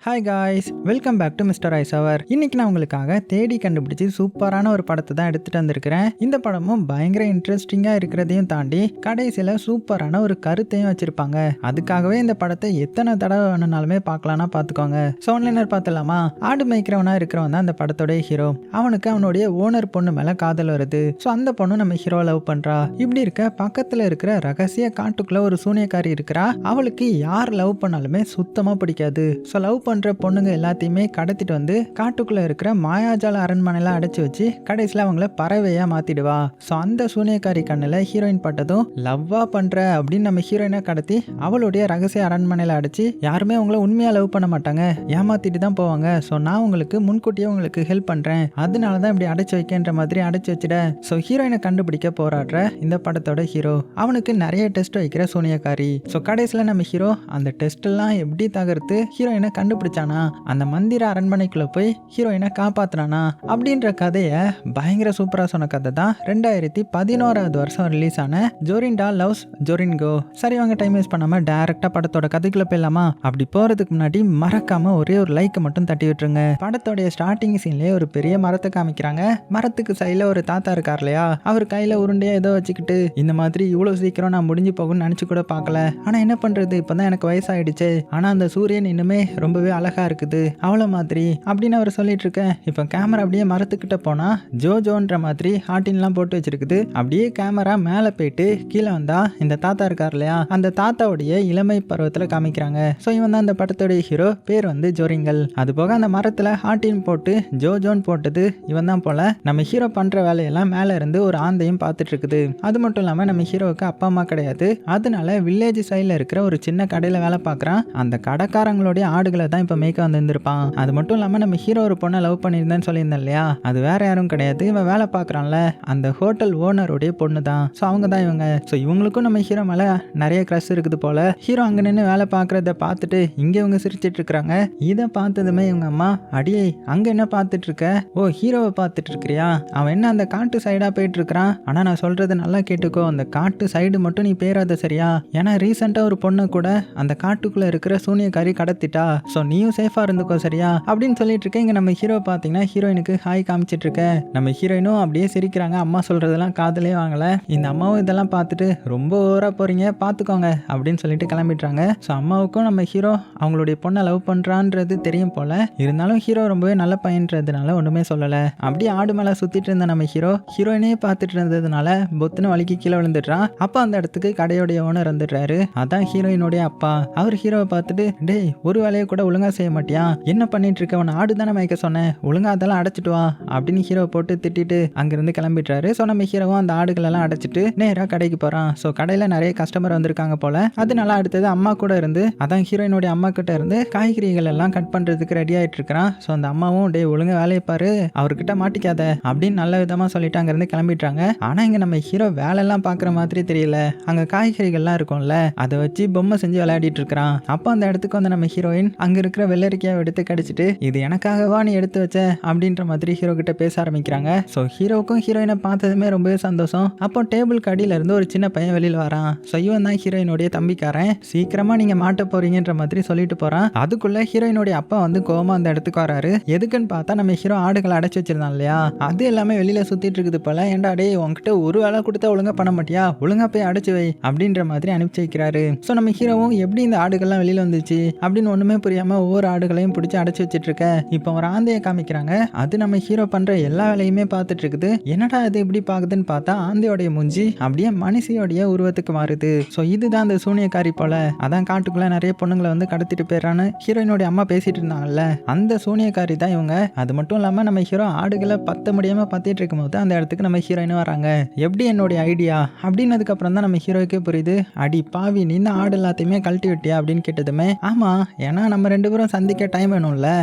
Hi guys, welcome back to mister ice hour. இன்னைக்கு நான் உங்களுக்காக தேடி கண்டுபிடிச்சி சூப்பரான ஒரு படத்தை தான் எடுத்துட்டு வந்திருக்கிறேன். இந்த படமும் பயங்கர இன்ட்ரெஸ்டிங்காக இருக்கிறதையும் தாண்டி கடைசியில் சூப்பரான ஒரு கருத்தையும் வச்சிருப்பாங்க. அதுக்காகவே இந்த படத்தை எத்தனை தடவை வேணும்னாலுமே பார்க்கலாம்னா பார்த்துக்கோங்க. ஸோ ஒன்லைனர் பார்த்துலாமா? ஆடு மேய்க்கிறவனா இருக்கிறவன் தான் அந்த படத்தோடைய ஹீரோ. அவனுக்கு அவனுடைய ஓனர் பொண்ணு மேலே காதல் வருது. ஸோ அந்த பொண்ணு நம்ம ஹீரோவை லவ் பண்ணுறா. இப்படி இருக்க பக்கத்தில் இருக்கிற ரகசிய காட்டுக்குள்ள ஒரு சூனியக்காரி இருக்கிறா. அவளுக்கு யார் லவ் பண்ணாலுமே சுத்தமாக பிடிக்காது. ஸோ லவ் பண்ற பொண்ணுங்க எல்லாத்தையுமே கடத்திட்டு வந்து காட்டுக்குள்ள இருக்கிற மாயாஜால அரண்மனையில அடைச்சு வச்சு கடைசியில் அவங்கள பறவையா மாத்திடுவா. ஸோ அந்த சூனியக்காரி கண்ணில் ஹீரோயின் பட்டதும் லவ்வா பண்ற அப்படின்னு நம்ம ஹீரோயினை கடத்தி அவளுடைய ரகசிய அரண்மனையில அடைச்சி யாருமே உங்களை உண்மையா லவ் பண்ண மாட்டாங்க, ஏமாத்திட்டு தான் போவாங்க. ஸோ நான் உங்களுக்கு முன்கூட்டியே உங்களுக்கு ஹெல்ப் பண்றேன், அதனால தான் இப்படி அடைச்சு வைக்கின்ற மாதிரி அடைச்சு வச்சுட. ஸோ ஹீரோயினை கண்டுபிடிக்க போராடுற இந்த படத்தோட ஹீரோ அவனுக்கு நிறைய டெஸ்ட் வைக்கிற சூனியக்காரி. ஸோ கடைசியில் நம்ம ஹீரோ அந்த டெஸ்ட் எல்லாம் எப்படி தகர்த்து ஹீரோயினை கண்டுபிடிச்சானா, அந்த மந்திர அரண்மனைக்குள்ள போய் ஹீரோயினை காப்பாத்தினானா அப்படின்ற கதையை பயங்கர சூப்பரா சொன்ன கதை தான் 2011 வருஷம் ரிலீஸ் ஆன ஜோரிண்டா லவ்ஸ் ஜோரின்கோ. சரி வாங்க டைம் வேஸ்ட் பண்ணாம டைரக்டா படத்தோட கதைக்குள்ள போயிடலாமா? அப்படி போறதுக்கு முன்னாடி மறக்காம ஒரே ஒரு லைக் மட்டும் தட்டி விட்டுருங்க. படத்தோடைய ஸ்டார்டிங் சீன்லயே ஒரு பெரிய மரத்தை காமிக்கிறாங்க. மரத்துக்கு சைடுல ஒரு தாத்தா இருக்கார் இல்லையா, அவர் கையில உருண்டையா ஏதோ வச்சுக்கிட்டு இந்த மாதிரி இவ்வளவு சீக்கிரம் நான் முடிஞ்சு போகும்னு நினைச்சு கூட பார்க்கல. ஆனா என்ன பண்றது, இப்பதான் எனக்கு வயசாயிடுச்சு, ஆனா அந்த சூரியன் இன்னுமே ரொம்பவே அழகா இருக்குது அவ்வளோ மாதிரி அப்படின்னு அவர் சொல்லிட்டு இருக்க. இப்போ கேமரா அப்படியே மரத்துக்கிட்ட போனா ஜோன்ற மாதிரி ஹார்டின்லாம் போட்டு வச்சிருக்குது. அப்படியே கேமரா மேலே போயிட்டு கீழே வந்தா இந்த தாத்தா இருக்கார் இல்லையா, அந்த தாத்தாவுடைய இளமை பருவத்தில் காமிக்கிறாங்க. ஸோ இவன் தான் அந்த படத்தோடைய ஹீரோ, பேர் வந்து ஜோரிங்கல். அது போக அந்த மரத்தில் ஹார்டின் போட்டு ஜோன் போட்டது இவன் தான் போல. நம்ம ஹீரோ பண்ற வேலையெல்லாம் மேலே இருந்து ஒரு ஆந்தையும் பார்த்துட்டு இருக்குது. அது மட்டும் இல்லாமல் நம்ம ஹீரோவுக்கு அப்பா அம்மா கிடையாது. அதனால வில்லேஜ் சைடில் இருக்கிற ஒரு சின்ன கடையில் வேலை பார்க்குறான். அந்த கடைக்காரங்களுடைய ஆடுகளை தான் இப்போ மேய்க்க வந்திருப்பான். அது மட்டும் இல்லாமல் நம்ம ஹீரோ ஒரு பொண்ணை லவ் பண்ணியிருந்தேன்னு சொல்லியிருந்தேன் இல்லையா, அது வேற யாரும் கிடையாது, இவன் வேலை பார்க்குறான்ல அந்த ஹோட்டல் ஓனருடைய பொண்ணு தான். ஸோ அவங்க தான் இவங்க. ஸோ இவங்களுக்கும் நம்ம ஹீரோ மேலே நிறைய க்ரஷ் இருக்குது போல. ஹீரோ அங்கே நின்று வேலை பார்க்குறத பார்த்துட்டு இங்கே இவங்க சிரிச்சிட்டு இருக்கிறாங்க. இதை பார்த்ததுமே இவங்க அம்மா, அடியே அங்கே என்ன பார்த்துட்டு இருக்க? ஓ ஹீரோவை பார்த்துட்டு இருக்கிறியா? அவன் என்ன அந்த காட்டு சைடாக போயிட்டு இருக்கிறான். ஆனால் நான் சொல்றது நல்லா கேட்டுக்கோ, அந்த காட்டு சைடு மட்டும் நீ பேராத சரியா? ஏன்னா ரீசெண்டாக ஒரு பொண்ணை கூட அந்த காட்டுக்குள்ளே இருக்கிற சூனியக்காரி கடத்திட்டா. ஸோ நீயும் சேஃபாக இருந்துக்கோ சரியா அப்படின்னு சொல்லிட்டு இருக்கேன். இங்கே நம்ம ஹீரோ பார்த்தீங்கன்னா ஹீரோயினுக்கு ஹாய் காமிச்சிட்டு இருக்க. நம்ம ஹீரோயினும் அப்படியே சிரிக்கிறாங்க. அம்மா சொல்றதெல்லாம் காதலே வாங்கல. இந்த அம்மாவும் இதெல்லாம் பார்த்துட்டு ரொம்ப ஓவரா போறீங்க பார்த்துக்கோங்க அப்படின்னு சொல்லிட்டு கிளம்பிடுறாங்க. ஸோ அம்மாவுக்கும் நம்ம ஹீரோ அவங்களுடைய பொண்ணை லவ் பண்றான்றது தெரியும் போல. இருந்தாலும் ஹீரோ ரொம்பவே நல்ல பையன்றதுனால ஒண்ணுமே சொல்லல. அப்படியே ஆடு மேல சுத்திட்டு இருந்த நம்ம ஹீரோ ஹீரோயினே பார்த்துட்டு இருந்ததுனால பொத்துன்னு வலிக்கு கீழே விழுந்துடுறான். அப்ப அந்த இடத்துக்கு கடையோடைய ஓனர் வந்துடுறாரு. அதான் ஹீரோயினுடைய அப்பா. அவர் ஹீரோவை பார்த்துட்டு, டேய் ஒரு வேலையை கூட ஒழுங்கா செய்ய மாட்டியா, என்ன பண்ணிட்டு இருக்க, உன்னை ஆடு தானே மயக்க சொன்னேன், ஒழுங்கா அதெல்லாம் அடைச்சிட்டு வா அப்படின்னு ஹீரோ போட்டு திட்டிட்டு அங்கிருந்து கிளம்பிடுறாரு. ஸோ நம்ம ஹீரோவும் அந்த ஆடுகள் எல்லாம் அடைச்சிட்டு நேராக கடைக்கு போறான். ஸோ கடையில் நிறைய கஸ்டமர் வந்திருக்காங்க போல. அதனால அடுத்தது அம்மா கூட இருந்து, அதான் ஹீரோயினுடைய அம்மா கிட்ட இருந்து காய்கறிகள் எல்லாம் கட் பண்றதுக்கு ரெடி ஆயிட்டு இருக்கிறான். ஸோ அந்த அம்மாவும் டே ஒழுங்கா வேலையை பாரு, அவர்கிட்ட மாட்டிக்காத அப்படின்னு நல்ல விதமா சொல்லிட்டு அங்கிருந்து கிளம்பிடுறாங்க. ஆனா இங்க நம்ம ஹீரோ வேலை எல்லாம் பாக்குற மாதிரி தெரியல. அங்க காய்கறிகள்லாம் இருக்கும்ல, அதை வச்சு பொம்மை செஞ்சு விளையாடிட்டு இருக்கிறான். அப்போ அந்த இடத்துக்கு வந்து நம்ம ஹீரோயின் அங்க இருக்கிற வெள்ளரிக்காவை எடுத்து கடிச்சிட்டு, இது எனக்காகவா நீ எடுத்து வச்ச அப்படின்ற மாதிரி ஹீரோ கிட்ட பேச ஆரம்பிக்கிறாங்க. ஸோ ஹீரோவுக்கும் ஹீரோயினை பார்த்ததுமே ரொம்பவே சந்தோஷம். அப்போ டேபிள் கடியில இருந்து ஒரு சின்ன பையன் வெளியில் வரான். ஸோ இவன் தான் ஹீரோயினுடைய தம்பிக்காரன். சீக்கிரமா நீங்க மாட்ட போறீங்கன்ற மாதிரி சொல்லிட்டு போறான். அதுக்குள்ள ஹீரோயினுடைய அப்பா வந்து கோவமா அந்த இடத்துக்கு வராரு. எதுக்குன்னு பார்த்தா நம்ம ஹீரோ ஆடுகளை அடைச்சு வச்சிருந்தான் இல்லையா, அது எல்லாமே வெளியில சுத்திட்டு இருக்குது போல. ஏன்டா டே உங்ககிட்ட ஒரு வேலை கொடுத்தா ஒழுங்கா பண்ண மாட்டியா, ஒழுங்கா போய் அடைச்சு வை அப்படின்ற மாதிரி அனுப்பிச்சு வைக்கிறாரு. ஸோ நம்ம ஹீரோவும் எப்படி இந்த ஆடுகள்லாம் வெளியில வந்துச்சு அப்படின்னு ஒண்ணுமே புரியாம ஒவ்வொரு ஆடுகளையும் பிடிச்சி அடைச்சு வச்சிட்டு இருக்க. இப்போ ஒரு ஆந்தையை காமிக்கிறாங்க. அது நம்ம ஹீரோ பண்ற எல்லா வேலையுமே பார்த்துட்டு இருக்குது. என்னடா அது எப்படி பாக்குதுன்னு பார்த்தா ஆந்தையோடைய மூஞ்சி அப்படியே மனுஷியோடைய உருவத்துக்கு மாறுது. ஸோ இதுதான் அந்த சூனியக்காரி போல. அதான் காட்டுக்குள்ள நிறைய பொண்ணுங்களை வந்து கடத்திட்டு போயிடறான்னு ஹீரோயினுடைய அம்மா பேசிட்டு இருந்தாங்கல்ல, அந்த சூனியக்காரி தான் இவங்க. அது மட்டும் இல்லாம நம்ம ஹீரோ ஆடுகளை பத்த முடியாம பத்திட்டு இருக்கும் போது அந்த இடத்துக்கு நம்ம ஹீரோயினும் வராங்க. எப்படி என்னுடைய ஐடியா அப்படின்னதுக்கு அப்புறம் தான் நம்ம ஹீரோய்க்கே புரியுது. அடி பாவி, நீ ஆடு எல்லாத்தையுமே கழட்டி விட்டியா அப்படின்னு கேட்டதுமே, ஆமா ஏன்னா நம்ம ரெண்டு பேரும் சந்திக்க டைம் வேணும்ல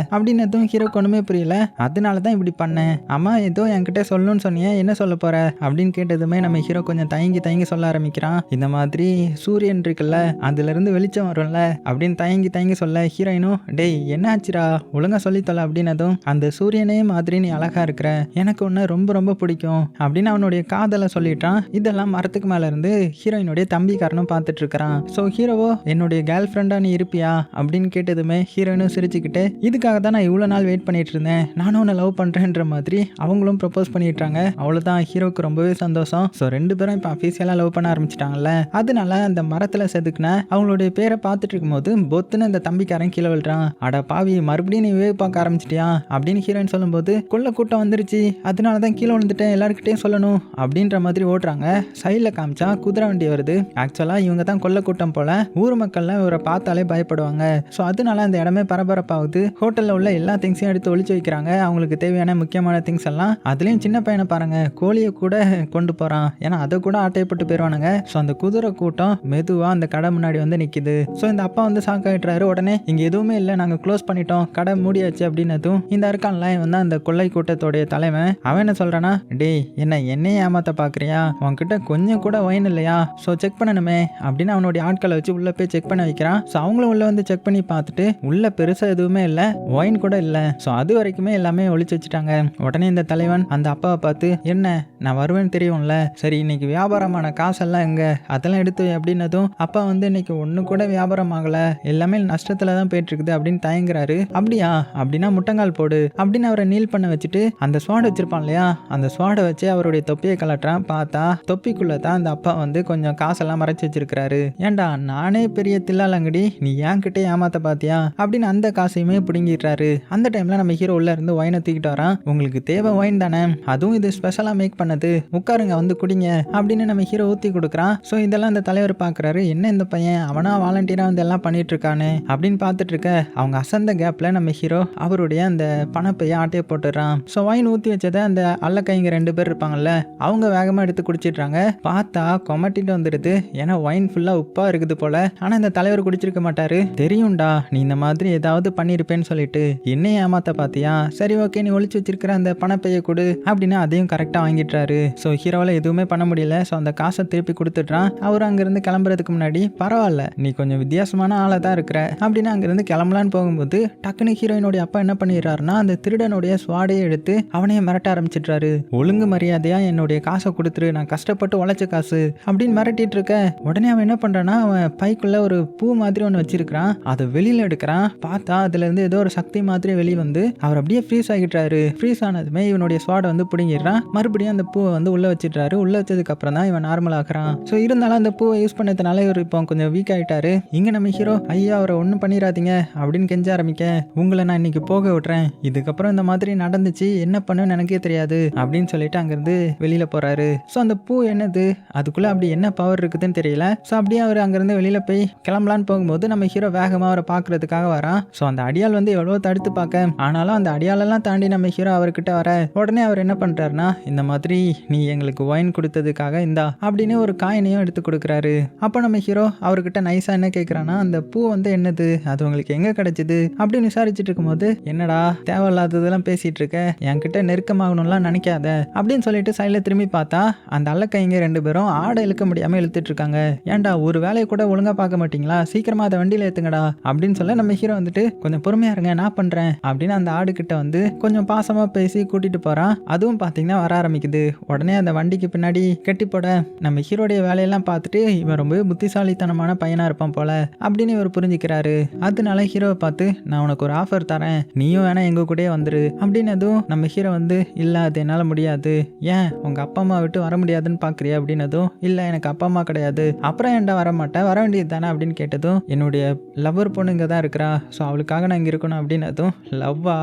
அப்படின்னு எதுவும் ஹீரோக்கு ஒண்ணுமே புரியல. அதனாலதான் இப்படி பண்ணேன். அம்மா ஏதோ என்கிட்ட சொல்லணும்னு சொன்னியே, என்ன சொல்ல போற அப்படின்னு கேட்டதுமே நம்ம ஹீரோ கொஞ்சம் தயங்கி சொல்ல ஆரம்பிக்கிறான். இந்த மாதிரி சூரியன் இருக்குல்ல, அதுல இருந்து வெளிச்சம் வரும்ல அப்படின்னு தயங்கி சொல்ல ஹீரோயினும், டேய் என்ன ஆச்சுரா, ஒழுங்கா சொல்லித்தல அப்படின்னதும், அந்த சூரியனே மாதிரி நீ அழகா இருக்கிற, எனக்கு ஒன்னு ரொம்ப ரொம்ப பிடிக்கும் அப்படின்னு அவனுடைய காதலை சொல்லிட்டான். இதெல்லாம் மரத்துக்கு மேல இருந்து ஹீரோயினுடைய தம்பிக்காரனும் பார்த்துட்டு இருக்கிறான். ஸோ ஹீரோவோ என்னுடைய கேர்ள் ஃப்ரெண்டா நீ இருப்பியா அப்படின்னு கேட்டதுமே ஹீரோயினும் சிரிச்சுக்கிட்டு இதுக்காக தான் நான் இவ்வளோ நாள் வெயிட் பண்ணிட்டு இருந்தேன், நானும் உன்னை லவ் பண்ணுறேன்ற மாதிரி அவங்களும் ப்ரப்போஸ் பண்ணிட்டாங்க. அவ்வளோதான், ஹீரோக்கு ரொம்பவே சந்தோஷம். ஸோ 2 பேரும் இப்போ அஃபீஷியலாக லவ் பண்ண ஆரம்பிச்சிட்டாங்கல்ல. அதனால அந்த மரத்தில் செதுக்குன அவங்களுடைய பேரை பார்த்துட்டு இருக்கும்போது பொத்துன்னு அந்த தம்பிக்காரன் கீழே விழுறான். அட பாவி, மறுபடியும் நீ வேவ் பார்க்க ஆரம்பிச்சிட்டியா அப்படின்னு ஹீரோயின் சொல்லும்போது கொள்ள கூட்டம் வந்துருச்சு, அதனால தான் கீழே விழுந்துட்டேன், எல்லாருக்கிட்டையும் சொல்லணும் அப்படின்ற மாதிரி ஓடுறாங்க. சைடில் காமிச்சா குதிரை வண்டி வருது. ஆக்சுவலாக இவங்க தான் கொள்ள கூட்டம் போல. ஊர் மக்கள்லாம் இவரை பார்த்தாலே பயப்படுவாங்க. ஸோ அதனால அந்த இடமே பரபரப்பாகுது. ஹோட்டலில் உள்ள எல்லா திங்ஸையும் எடுத்து ஒளிச்சு வைக்கிறாங்க, அவங்களுக்கு தேவையான முக்கியமான திங்ஸ் எல்லாம். அதுலேயும் சின்ன பையனை பாருங்க, கோழியை கூட கொண்டு போகிறான், ஏன்னா அதை கூட ஆட்டையப்பட்டு போயிடுவானுங்க. ஸோ அந்த குதிரை கூட்டம் மெதுவாக அந்த கடை முன்னாடி வந்து நிற்கிது. ஸோ இந்த அப்பா வந்து ஷாக் ஆகிட்டுறாரு. உடனே இங்கே எதுவுமே இல்லை, நாங்கள் க்ளோஸ் பண்ணிட்டோம், கடை மூடியாச்சு அப்படின்னதும் இந்த இருக்கான்ல வந்து அந்த கொள்ளை கூட்டத்தோடைய தலைவன் அவன் என்ன சொல்கிறானா, டேய் என்னையே ஏமாத்த பார்க்குறியா, உன்கிட்ட கொஞ்சம் கூட ஒயின் இல்லையா, ஸோ செக் பண்ணணுமே அப்படின்னு அவனுடைய ஆட்களை வச்சு உள்ளே போய் செக் பண்ண வைக்கிறான். ஸோ அவங்களும் உள்ளே வந்து செக் பண்ணி பார்த்துட்டு உள்ள பெருசாக எதுவுமே இல்லை, ஒயின் கூட இல்லை. ஸோ அது வரைக்குமே எல்லாமே ஒழிச்சு வச்சுட்டாங்க. உடனே இந்த தலைவன் அந்த அப்பாவை பார்த்து, என்ன நான் வருவேன்னு தெரியும்ல, சரி இன்னைக்கு வியாபாரமான காசெல்லாம் எங்க, அதெல்லாம் எடுத்து அப்படின்னதும் அப்பா வந்து இன்னைக்கு ஒன்று கூட வியாபாரம் ஆகலை, எல்லாமே நஷ்டத்தில் தான் போயிட்டு இருக்குது அப்படின்னு தயங்குறாரு. அப்படியா, அப்படின்னா முட்டங்கால் போடு அப்படின்னு அவரை நீல் பண்ண வச்சுட்டு அந்த ஸ்வாட் வச்சிருப்பான் இல்லையா, அந்த ஸ்வாடை வச்சு அவருடைய தொப்பியை கலட்டுறான். பார்த்தா தொப்பிக்குள்ள தான் அந்த அப்பா வந்து கொஞ்சம் காசெல்லாம் மறைச்சு வச்சிருக்கிறாரு. ஏன்டா நானே பெரிய தில்லாலங்கடி, நீ என்கிட்ட ஏமாத்த பாத்தியா அப்படின்னு அந்த காசையுமே பிடுங்கிடுறாரு. அந்த டைம்ல நம்ம ஹீரோ உள்ள இருந்து ஒயினை தூக்கிட்டு வரான். உங்களுக்கு தேவை ஒயின் தானே, அதுவும் இது ஸ்பெஷலா மேக் பண்ணது, உட்காருங்க வந்து குடிங்க அப்படின்னு நம்ம ஹீரோ ஊத்தி கொடுக்குறான். ஸோ இதெல்லாம் அந்த தலைவர் பாக்குறாரு, என்ன இந்த பையன் அவனா வாலண்டியரா வந்து எல்லாம் பண்ணிட்டு இருக்கானு அப்படின்னு பார்த்துட்டு இருக்க அவங்க அசந்த கேப்ல நம்ம ஹீரோ அவருடைய அந்த பணப்பைய ஆட்டையை போட்டுறான். ஸோ ஒயின் ஊற்றி வச்சதை அந்த அல்லக்கைங்க 2 பேர் இருப்பாங்கல்ல, அவங்க வேகமாக எடுத்து குடிச்சிடுறாங்க. பார்த்தா கொமட்டிட்டு வந்துடுது, ஏன்னா ஒயின் ஃபுல்லாக உப்பாக இருக்குது போல. ஆனால் இந்த தலைவர் குடிச்சிருக்க மாட்டாரு. தெரியும்டா நீ இந்த மாதிரி ஏதாவது பண்ணியிருப்பேன்னு சொல்லிட்டு என்னையே ஏமாத்த பார்த்தியா, சரி ஓகே நீ ஒழிச்சு வச்சிருக்கிற அந்த பணப்பைய கொடு அப்படின்னு அதையும் கரெக்டாக வாங்கிட்டுறாரு. ஸோ ஹீரோவில் எதுவுமே பண்ண முடியல. ஸோ அந்த காசை திருப்பி கொடுத்துட்றான். அவர் அங்கேருந்து கிளம்புறதுக்கு முன்னாடி, பரவாயில்ல நீ கொஞ்சம் வித்தியாசமான ஆளை தான் இருக்கிற அப்படின்னு அங்கேருந்து கிளம்பலான்னு போகும்போது டக்குனு ஹீரோயினுடைய அப்பா என்ன பண்ணிடுறாருன்னா அந்த திருடனுடைய ஸ்வாடையை எடுத்து அவனையே மிரட்ட ஆரம்பிச்சிடுறாரு. ஒழுங்கு மரியாதையா என்னுடைய காசை கொடுத்துரு, நான் கஷ்டப்பட்டு உழைச்ச காசு அப்படின்னு மிரட்டிட்டு இருக்க. உடனே அவன் என்ன பண்றான்னா அவன் பைக்குள்ள ஒரு பூ மாதிரி ஒன்று வச்சிருக்கிறான், அதை வெளியில எடுக்கிறான். பார்த்தா அதுல இருந்து ஏதோ ஒரு சக்தி மாதிரி வெளியே வந்து அவர் அப்படியே ஃப்ரீஸ் ஆகிட்டாரு. ஃப்ரீஸ் ஆனதுமே இவனுடைய ஸ்வாடை வந்து பிடுங்கிடுறான். மறுபடியும் அந்த பூவை வந்து உள்ள வச்சிடுறாரு. உள்ள வச்சதுக்கு அப்புறம் தான் இவன் நார்மல் ஆகிறான். ஸோ இருந்தாலும் அந்த பூவை யூஸ் பண்ணதுனால இவர் இப்போ கொஞ்சம் வீக் ஆகிட்டாரு. இங்க நம்ம ஹீரோ ஐயா அவரை ஒன்றும் பண்ணிடாதீங்க அப்படின்னு கெஞ்ச ஆரம்பிக்க, உங்களை நான் இன்னைக்கு போக விட்டுறேன், இதுக்கப்புறம் இந்த மாதிரி நடந்துச்சு என்ன பண்ணுன்னு எனக்கே தெரியாது அப்படின்னு சொல்லிட்டு அங்கிருந்து வெளியில போறாரு. ஸோ அந்த பூ என்னது, அதுக்குள்ள அப்படி என்ன பவர் இருக்குதுன்னு தெரியல. ஸோ அப்படியே அவர் அங்கிருந்து வெளியில போய் கிளம்பலான்னு போகும்போது நம்ம ஹீரோ வேகமா அவரை பாக்குறதுக்காக வரான். ஸோ அந்த அடியால் வந்து எவ்வளோ தடுத்து பார்க்க, ஆனாலும் அந்த அடியாலெல்லாம் தாண்டி நம்ம ஹீரோ அவர்கிட்ட வர. உடனே அவர் என்ன பண்றாருன்னா, இந்த மாதிரி நீ எங்களுக்கு ஒயின் கொடுத்ததுக்காக இந்தா அப்படின்னு ஒரு காயினையும் எடுத்து கொடுக்குறாரு. அப்போ நம்ம ஹீரோ அவர்கிட்ட நைஸா என்ன கேட்குறான்னா, அந்த பூ வந்து என்னது, அது உங்களுக்கு எங்க கிடைச்சது அப்படின்னு விசாரிச்சுட்டு இருக்கும்போது, என்னடா தேவையில்லாததெல்லாம் பேசிட்டு இருக்க, என்கிட்ட நெருக்கமாகணும்லாம் நினைக்காத அப்படின்னு சொல்லிட்டு சைடில் திரும்பி பார்த்தா அந்த அல்லக்கைங்க 2 பேரும் ஆடை இழுக்க முடியாம இழுத்துட்டு இருக்காங்க. ஏன்டா ஒரு வேலையை கூட ஒழுங்கா பார்க்க மாட்டீங்களா, சீக்கிரமா அதை வண்டியில ஏத்துங்கடா அப்படின்னு சொல்ல நம்ம ஹீரோ வந்துட்டு கொஞ்சம் பொறுமையா இருங்க நான் பண்றேன் அப்படின்னு அந்த ஆடு கிட்ட வந்து கொஞ்சம் பாசமா பேசி கூட்டிட்டு போறான். அதுவும் பாத்தீங்கன்னா வர ஆரம்பிக்குது. உடனே அந்த வண்டிக்கு பின்னாடி கட்டி போட நம்ம ஹீரோடைய வேலையெல்லாம் பார்த்துட்டு இவன் ரொம்ப புத்திசாலித்தனமான பையனா இருப்பான் போல அப்படின்னு இவர் புரிஞ்சுக்கிறாரு. அதனால ஹீரோவை பார்த்து, நான் உனக்கு ஒரு ஆஃபர் தரேன், நீயும் வேணா எங்க கூட வந்துரு அப்படின்னதும் நம்ம ஹீரோ வந்து, இல்ல அது என்னால முடியாது, ஏன் உங்க அப்பா அம்மா விட்டு வர முடியாதுன்னு பாக்குறியா அப்படின்னதும், இல்ல எனக்கு அப்பா அம்மா கிடையாது, அப்புறம் ஏன்டா வர மாட்டேன், வர வேண்டியது தானே அப்படின்னு கேட்டதும், என்னுடைய லவ்வர் பொண்ணு இங்க தான் இருக்கிறா, ஸோ அவளுக்காக நான் இங்க இருக்கணும் அப்படின்னதும், லவ்வா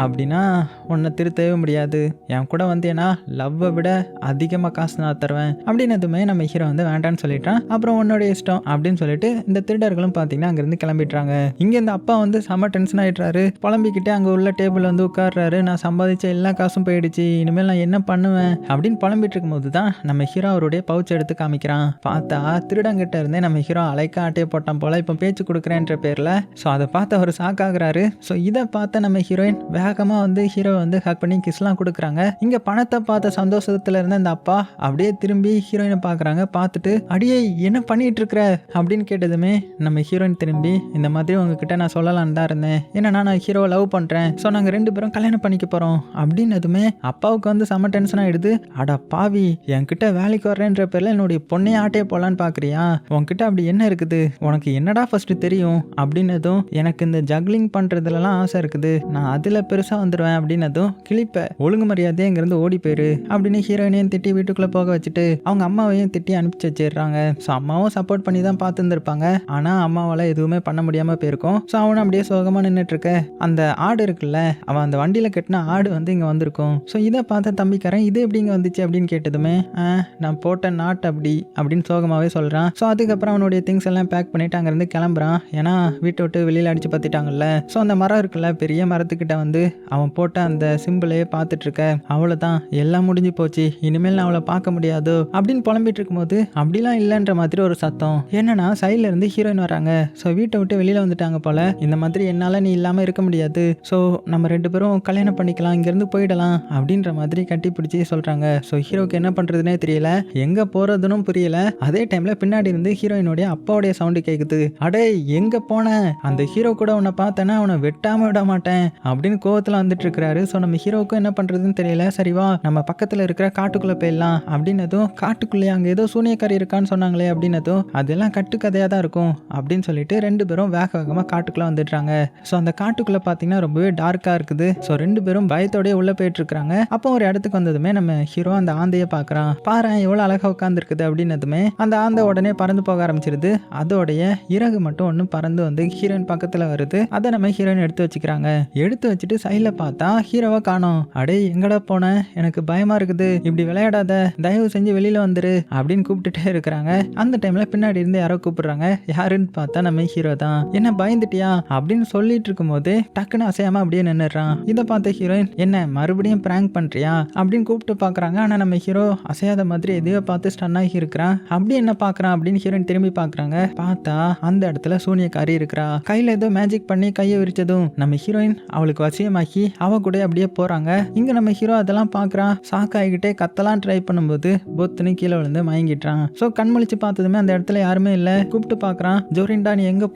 அப்படின்னா உன்னை திருத்தவே முடியாது, என் கூட வந்து ஏன்னா லவ்வை விட அதிகமாக காசு நான் தருவேன் அப்படின்னதுமே நம்ம ஹீரோ வந்து வேண்டான்னு சொல்லிட்டான். அப்புறம் உன்னோட இஷ்டம் அப்படின்னு சொல்லிட்டு இந்த திருடர்களும் பார்த்தீங்கன்னா அங்கிருந்து கிளம்பிடுறாங்க. இங்க இந்த அப்பா வந்து செம்ம டென்ஷன் ஆயிடுறாரு. புலம்பிக்கிட்டே அங்கே உள்ள டேபிள் வந்து உட்கார்றாரு. நான் சம்பாதிச்ச எல்லா காசும் போயிடுச்சு, இனிமேல் நான் என்ன பண்ணுவேன் அப்படின்னு புலம்பிட்டு இருக்கும்போது தான் நம்ம ஹீரோ அவருடைய பவுச் எடுத்து காமிக்கிறான். பார்த்தா திருடங்கிட்ட இருந்தே நம்ம ஹீரோ அலைக்க ஆட்டையை போட்டான் போல, இப்போ பேச்சு கொடுக்குறேன்ற பேர்ல. ஸோ அதை பார்த்து அவர் ஷாக் ஆகுறாரு. ஸோ இதை பார்த்த நம்ம ஹீரோயின் வேகமாக வந்து ஹீரோ வந்து ஹக் பண்ணி கிஸ்லாம் கொடுக்குறாங்க. இங்க பணத்தை பார்த்த சந்தோஷத்துல இருந்த இந்த அப்பா அப்படியே திரும்பி ஹீரோயினை பார்க்குறாங்க. பார்த்துட்டு அடியே என்ன பண்ணிட்டு இருக்கிற அப்படின்னு கேட்டதுமே நம்ம ஹீரோயின் திரும்பி, இந்த மாதிரி உங்ககிட்ட நான் சொல்லலான்னு தான் இருந்தேன், ஏன்னா நான் ஹீரோவை லவ் பண்றேன், ஸோ நாங்கள் 2 பேரும் கல்யாணம் பண்ணிக்க போறோம் அப்படின்னதுமே அப்பாவுக்கு வந்து செம்ம டென்ஷன் ஆயிடுது. அட பாவி, என்கிட்ட வேலைக்கு வர்றேன்ற பேர்ல என்னுடைய பொண்ணையே ஆட்டையே போலான்னு பாக்குறியா, உன்கிட்ட அப்படி என்ன இருக்குது, உனக்கு என்னடா ஃபர்ஸ்ட் தெரியும் அப்படின்னதும், எனக்கு இந்த ஜக்லிங் பண்றதுலலாம் ஆசை இருக்குது, நான் அதுல பெருசா வந்துடுவேன் அப்படின்னதும் கிளிப்ப ஒழுங்கு மரியாதையே இங்கிருந்து ஓடி போயிரு அப்படின்னு ஹீரோயினையும் திட்டி வீட்டுக்குள்ள போக வச்சுட்டு அவங்க அம்மாவையும் திட்டி அனுப்பிச்சு வச்சிடுறாங்க. ஸோ அம்மாவும் சப்போர்ட் பண்ணி தான் பார்த்துருந்துருப்பாங்க. ஆனா அம்மாவால எதுவுமே பண்ண முடியாம போயிருக்கும். ஸோ அவனும் அப்படியே சோகமா நின்றுட்டு இருக்க அந்த ஆடு இருக்குல்ல, அவன் அந்த வண்டியில கட்டின ஆடு வந்து இங்க வந்திருக்கும். ஸோ இதை பார்த்த தம்பிக்காரன் இது எப்படி இங்க வந்துச்சு அப்படின்னு கேட்டதுமே நான் போட்ட நாட் அப்படின்னு சோகமாவே சொல்றான். ஸோ அதுக்கப்புறம் அவனுடைய திங்ஸ் எல்லாம் பேக் பண்ணிட்டு அங்கிருந்து கிளம்புறான். ஏன்னா வீட்டை விட்டு வெளியில அடிச்சு பார்த்துட்டாங்கல்ல. ஸோ அந்த மரம் இருக்குல்ல, பெரிய மரத்துக்கிட்ட வந்து அவன் போட்ட அந்த சிம்பிளையே பார்த்துட்டு இருக்க. அவ்வளவுதான், எல்லாம் முடிஞ்சு போச்சு, இனிமேல் நான் அவளை பார்க்க முடியாது அப்படின்னு புலம்பிட்டு இருக்கும்போது அப்படிலாம் இல்லைன்ற மாதிரி ஒரு சத்தம். என்னன்னா சைட்ல இருந்து ஹீரோயின் வராங்க. ஸோ வீட்டை விட்டு வெளியில வந்துட்டாங்க போல. இந்த மாதிரி என்னால நீ இல்லாம இருக்க முடியாது, ஸோ நம்ம 2 பேரும் கல்யாணம் பண்ணிக்கலாம், இங்கிருந்து போயிடலாம் அப்படின்ற மாதிரி கட்டி பிடிச்சி சொல்றாங்க. ஸோ ஹீரோக்கு என்ன பண்றதுனே தெரியல, எங்க போறதுன்னு புரியல. அதே டைம்ல பின்னாடி இருந்து ஹீரோயினுடைய அப்பாவுடைய சவுண்டு கேக்குது. அடே எங்க போன, அந்த ஹீரோ கூட உன்னை பார்த்தேன்னா அவனை வெட்டாம விட மாட்டேன் அப்படின்னு கோவத்துல வந்துட்டு இருக்கிறாரு. ஸோ நம்ம ஹீரோவுக்கும் என்ன பண்றதுன்னு தெரியல. சரிவா நம்ம பக்கத்துல இருக்கிற காட்டுக்குள்ள போயிடலாம் அப்படின்னதும், காட்டுக்குள்ளே அங்க ஏதோ சூனியக்காரி இருக்கான்னு சொன்னாங்களே அப்படின்னதும், அதெல்லாம் கட்டுக்கதையா தான் இருக்கும் அப்படின்னு சொல்லிட்டு 2 பேரும் வேக வேகமா காட்டுக்குள்ள வந்துடுறாங்க. ஸோ அந்த காட்டுக்குள்ள பாத்தீங்கன்னா ரொம்பவே டார்க்கா இருக்குது. ஸோ 2 பேரும் பயத்தோடய உள்ள போயிட்டு இருக்காங்க. அப்போ ஒரு இடத்துக்கு வந்ததுமே நம்ம ஹீரோ அந்த ஆந்தையை பாக்குறான். பாரு எவ்வளவு அழகா உட்கார்ந்து இருக்குது அப்படின்னதுமே அந்த ஆந்தை உடனே பறந்து போக ஆரம்பிச்சிருது. அதோடைய இறகு மட்டும் ஒன்னும் பறந்து வந்து ஹீரோயின் பக்கத்துல வருது. அதை நம்ம ஹீரோயின் எடுத்து வச்சுக்கிறாங்க. எடுத்து வச்சுட்டு சைட்ல பார்த்தா ஹீரோவை காணோம். அடே எங்கடா போன, எனக்கு பயமா இருக்குது, இப்படி விளையாடாத, தயவு செஞ்சு வெளியில வந்துரு அப்படின்னு கூப்பிட்டுட்டே இருக்கிறாங்க. அந்த டைம்ல பின்னாடி இருந்து யாரோ கூப்பிடுறாங்க. யாருன்னு பார்த்தா நம்ம ஹீரோ தான். என்ன பயந்துட்டியா அப்படின்னு சொல்லிட்டு இருக்கும் போது டக்குன்னு அசையாம அப்படியே நின்னுறான். இதை பார்த்த ஹீரோயின் என்ன மறுபடியும் பிராங்க் பண்றியா அப்படின்னு கூப்பிட்டு பாக்குறாங்க. ஆனா நம்ம ஹீரோ அசையாத மாதிரி எதையோ பார்த்து ஸ்டன் ஆகி இருக்கிறான். அப்படி என்ன பாக்குறான் அப்படின்னு ஹீரோயின் திரும்பி பாக்குறாங்க. பார்த்தா அந்த இடத்துல சூனியக்காரி இருக்கிறா. கையில ஏதோ மேஜிக் பண்ணி கையை விரிச்சதும் நம்ம ஹீரோயின் அவளுக்கு வசியமாக்கி அவ கூட அப்படியே போறாங்க. இங்க நம்ம ஹீரோ அதெல்லாம் பாக்குறான். ஷாக் ஆகிக்கிட்டே கத்தலாம் ட்ரை பண்ணும்போது பொத்துன்னு கீழே விழுந்து மயங்கிட்டான். ஸோ கண்முழிச்சு பார்த்ததுமே அந்த இடத்துல யாருமே இல்லை. கூப்பிட்டு பார்க்குறான், ஜோரின்டா நீ எங்கே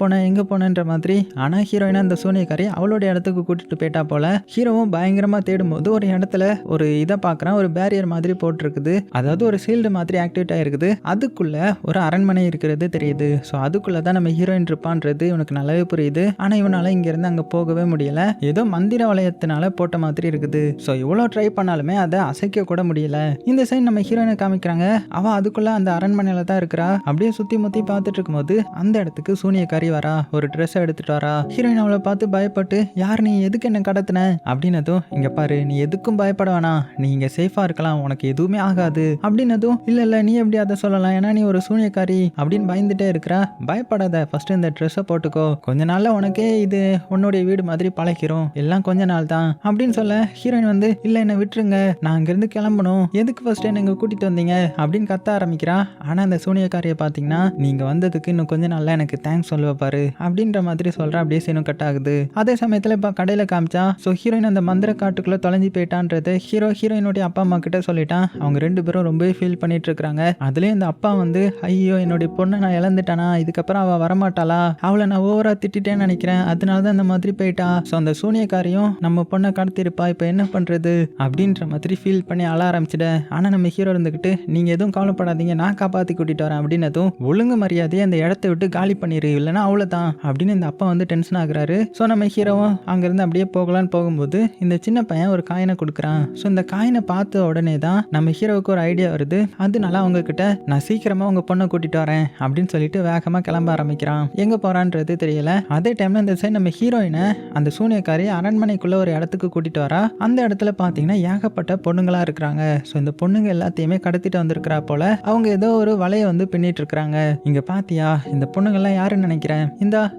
போனன்ற மாதிரி. ஆனால் ஹீரோயினா அந்த சூனியக்காரி அவளோட இடத்துக்கு கூட்டிட்டு போயிட்டா போல. ஹீரோவும் பயங்கரமாக தேடும்போது ஒரு இடத்துல ஒரு இதை பார்க்குறான். ஒரு பேரியர் மாதிரி போட்டிருக்குது, அதாவது ஒரு சீல்டு மாதிரி ஆக்டிவேட் ஆகிருக்குது. அதுக்குள்ள ஒரு அரண்மனை இருக்கிறது தெரியுது. ஸோ அதுக்குள்ள தான் நம்ம ஹீரோயின் இருப்பான்றது இவனுக்கு நல்லாவே புரியுது. ஆனால் இவனால இங்கேருந்து அங்கே போகவே முடியல. ஏதோ மந்திர வளையத்தினால போட்ட மாதிரி இருக்குது. ஸோ இவ்வளோ ட்ரை பண்ணாலுமே அதை அசைக்க கூட முடியல. இந்த சைடு நம்ம ஹீரோயினை காமிக்கிறாங்க. அவன் அதுக்குள்ள அந்த அரண்மனையில தான் இருக்கிறா. அப்படியே சுத்தி முத்தி பார்த்துட்டு இருக்கும்போது அந்த இடத்துக்கு சூனியக்காரி வரா. ஒரு ட்ரெஸ் எடுத்துட்டு வரா. ஹீரோயின் அவளை பார்த்து பயப்பட்டு, யார் நீ, எதுக்கு என்ன கடத்தின அப்படின்னதும், இங்க பாரு நீ எதுக்கும் பயப்பட வேணாம், நீ இங்க சேஃபா இருக்கலாம், உனக்கு எதுவுமே ஆகாது அப்படின்னதும், இல்ல நீ எப்படி அதை சொல்லலாம், ஏன்னா நீ ஒரு சூனியக்காரி அப்படின்னு பயந்துட்டே இருக்கிறா. பயப்படாத, ஃபர்ஸ்ட் இந்த ட்ரெஸ்ஸை போட்டுக்கோ, கொஞ்ச நாள்ல உனக்கே இது உன்னுடைய வீடு மாதிரி பழகிறோம், எல்லாம் கொஞ்ச நாள் தான் அப்படின்னு சொல்ல ஹீரோயின் வந்து, இல்ல என்ன விட்டுருங்க, நான் அங்கிருந்து கிளம்பணும், எதுக்கு ஃபர்ஸ்ட் என்ன இங்க கூட்டிட்டு வந்தீங்க அப்படின்னு கத்த ஆரம்பிக்கிறா. ஆனா அந்த சூனியக்காரியை பாத்தீங்கன்னா, நீங்க வந்ததுக்கு இன்னும் கொஞ்ச நாள்ல எனக்கு தேங்க்ஸ் சொல்லுவ பாரு அப்படின்ற மாதிரி சொல்ற. அப்படியே சீனும் கட் ஆகுது. அதே சமயத்துல இப்ப கடையில காமிச்சா, ஸோ ஹீரோயின் அந்த மந்திர காட்டுக்குள்ள தொலைஞ்சு போயிட்டான்றது ஹீரோயினுடைய அப்பா அம்மா கிட்ட சொல்லிட்டான். அவங்க 2 பேரும் ரொம்பவே ஃபீல் பண்ணிட்டு இருக்காங்க. அதுலயும் இந்த அப்பா வந்து, ஐயோ என்னுடைய பொண்ணை நான் இழந்துட்டானா, இதுக்கப்புறம் அவ வரமாட்டாளா, அவளை நான் ஓவரா திட்டேன்னு நினைக்கிறேன், அதனாலதான் இந்த மாதிரி போயிட்டா. ஸோ அந்த சூனியக்காரியும் நம்ம பொண்ணை கடத்திருப்பா, இப்ப என்ன பண்றது அப்படின்ற மாதிரி ஃபீல் பண்ணி அழ ஆரம்பிச்சிட. ஆனா நம்ம ஹீரோ இருந்துகிட்டு, நீங்க எதுவும் கவலைப்படாதீங்க, நான் காப்பாத்தி கூட்டிட்டு வரேன் அப்படின்னதும், ஒழுங்கு மரியாதையை அந்த இடத்த விட்டு காலி பண்ணிரு, இல்லைன்னா அவ்வளவுதான் அப்படின்னு இந்த அப்பா வந்து டென்ஷன் ஆகுறாரு. ஸோ நம்ம ஹீரோவும் அங்கிருந்து அப்படியே போகலான்னு போகும்போது இந்த சின்ன பையன் ஒரு காயினை கொடுக்குறான். ஸோ இந்த காயினை பார்த்த உடனே தான் நம்ம ஹீரோவுக்கு ஒரு ஐடியா வருது. அதனால அவங்க கிட்ட, நான் சீக்கிரமா உங்க பொண்ணை கூட்டிட்டு வரேன் அப்படின்னு சொல்லிட்டு வேகமா கிளம்ப ஆரம்பிக்கிறான். எங்க போறான்றது தெரியல. அதே டைம்ல இந்த சைடு நம்ம ஹீரோயினை அந்த சூனியக்காரி அரண்மனைக்குள்ள ஒரு இடத்துக்கு கூட்டிட்டு வரா. அந்த இடத்துல பாத்தீங்கன்னா ஏகப்பட்ட பொண்ணுங்களா இருக்கிறாங்க. ஸோ இந்த பொண்ணுங்க எல்லாத்தையுமே கடத்திட்டு வந்திருக்கிறா போல. அவங்க ஏதோ ஒரு வலையை வந்து பின்னிட்டு இருக்கிறாங்க. இங்க பாத்தியா, இந்த பொண்ணுங்கெல்லாம் யாருன்னு நினைக்கிறேன்,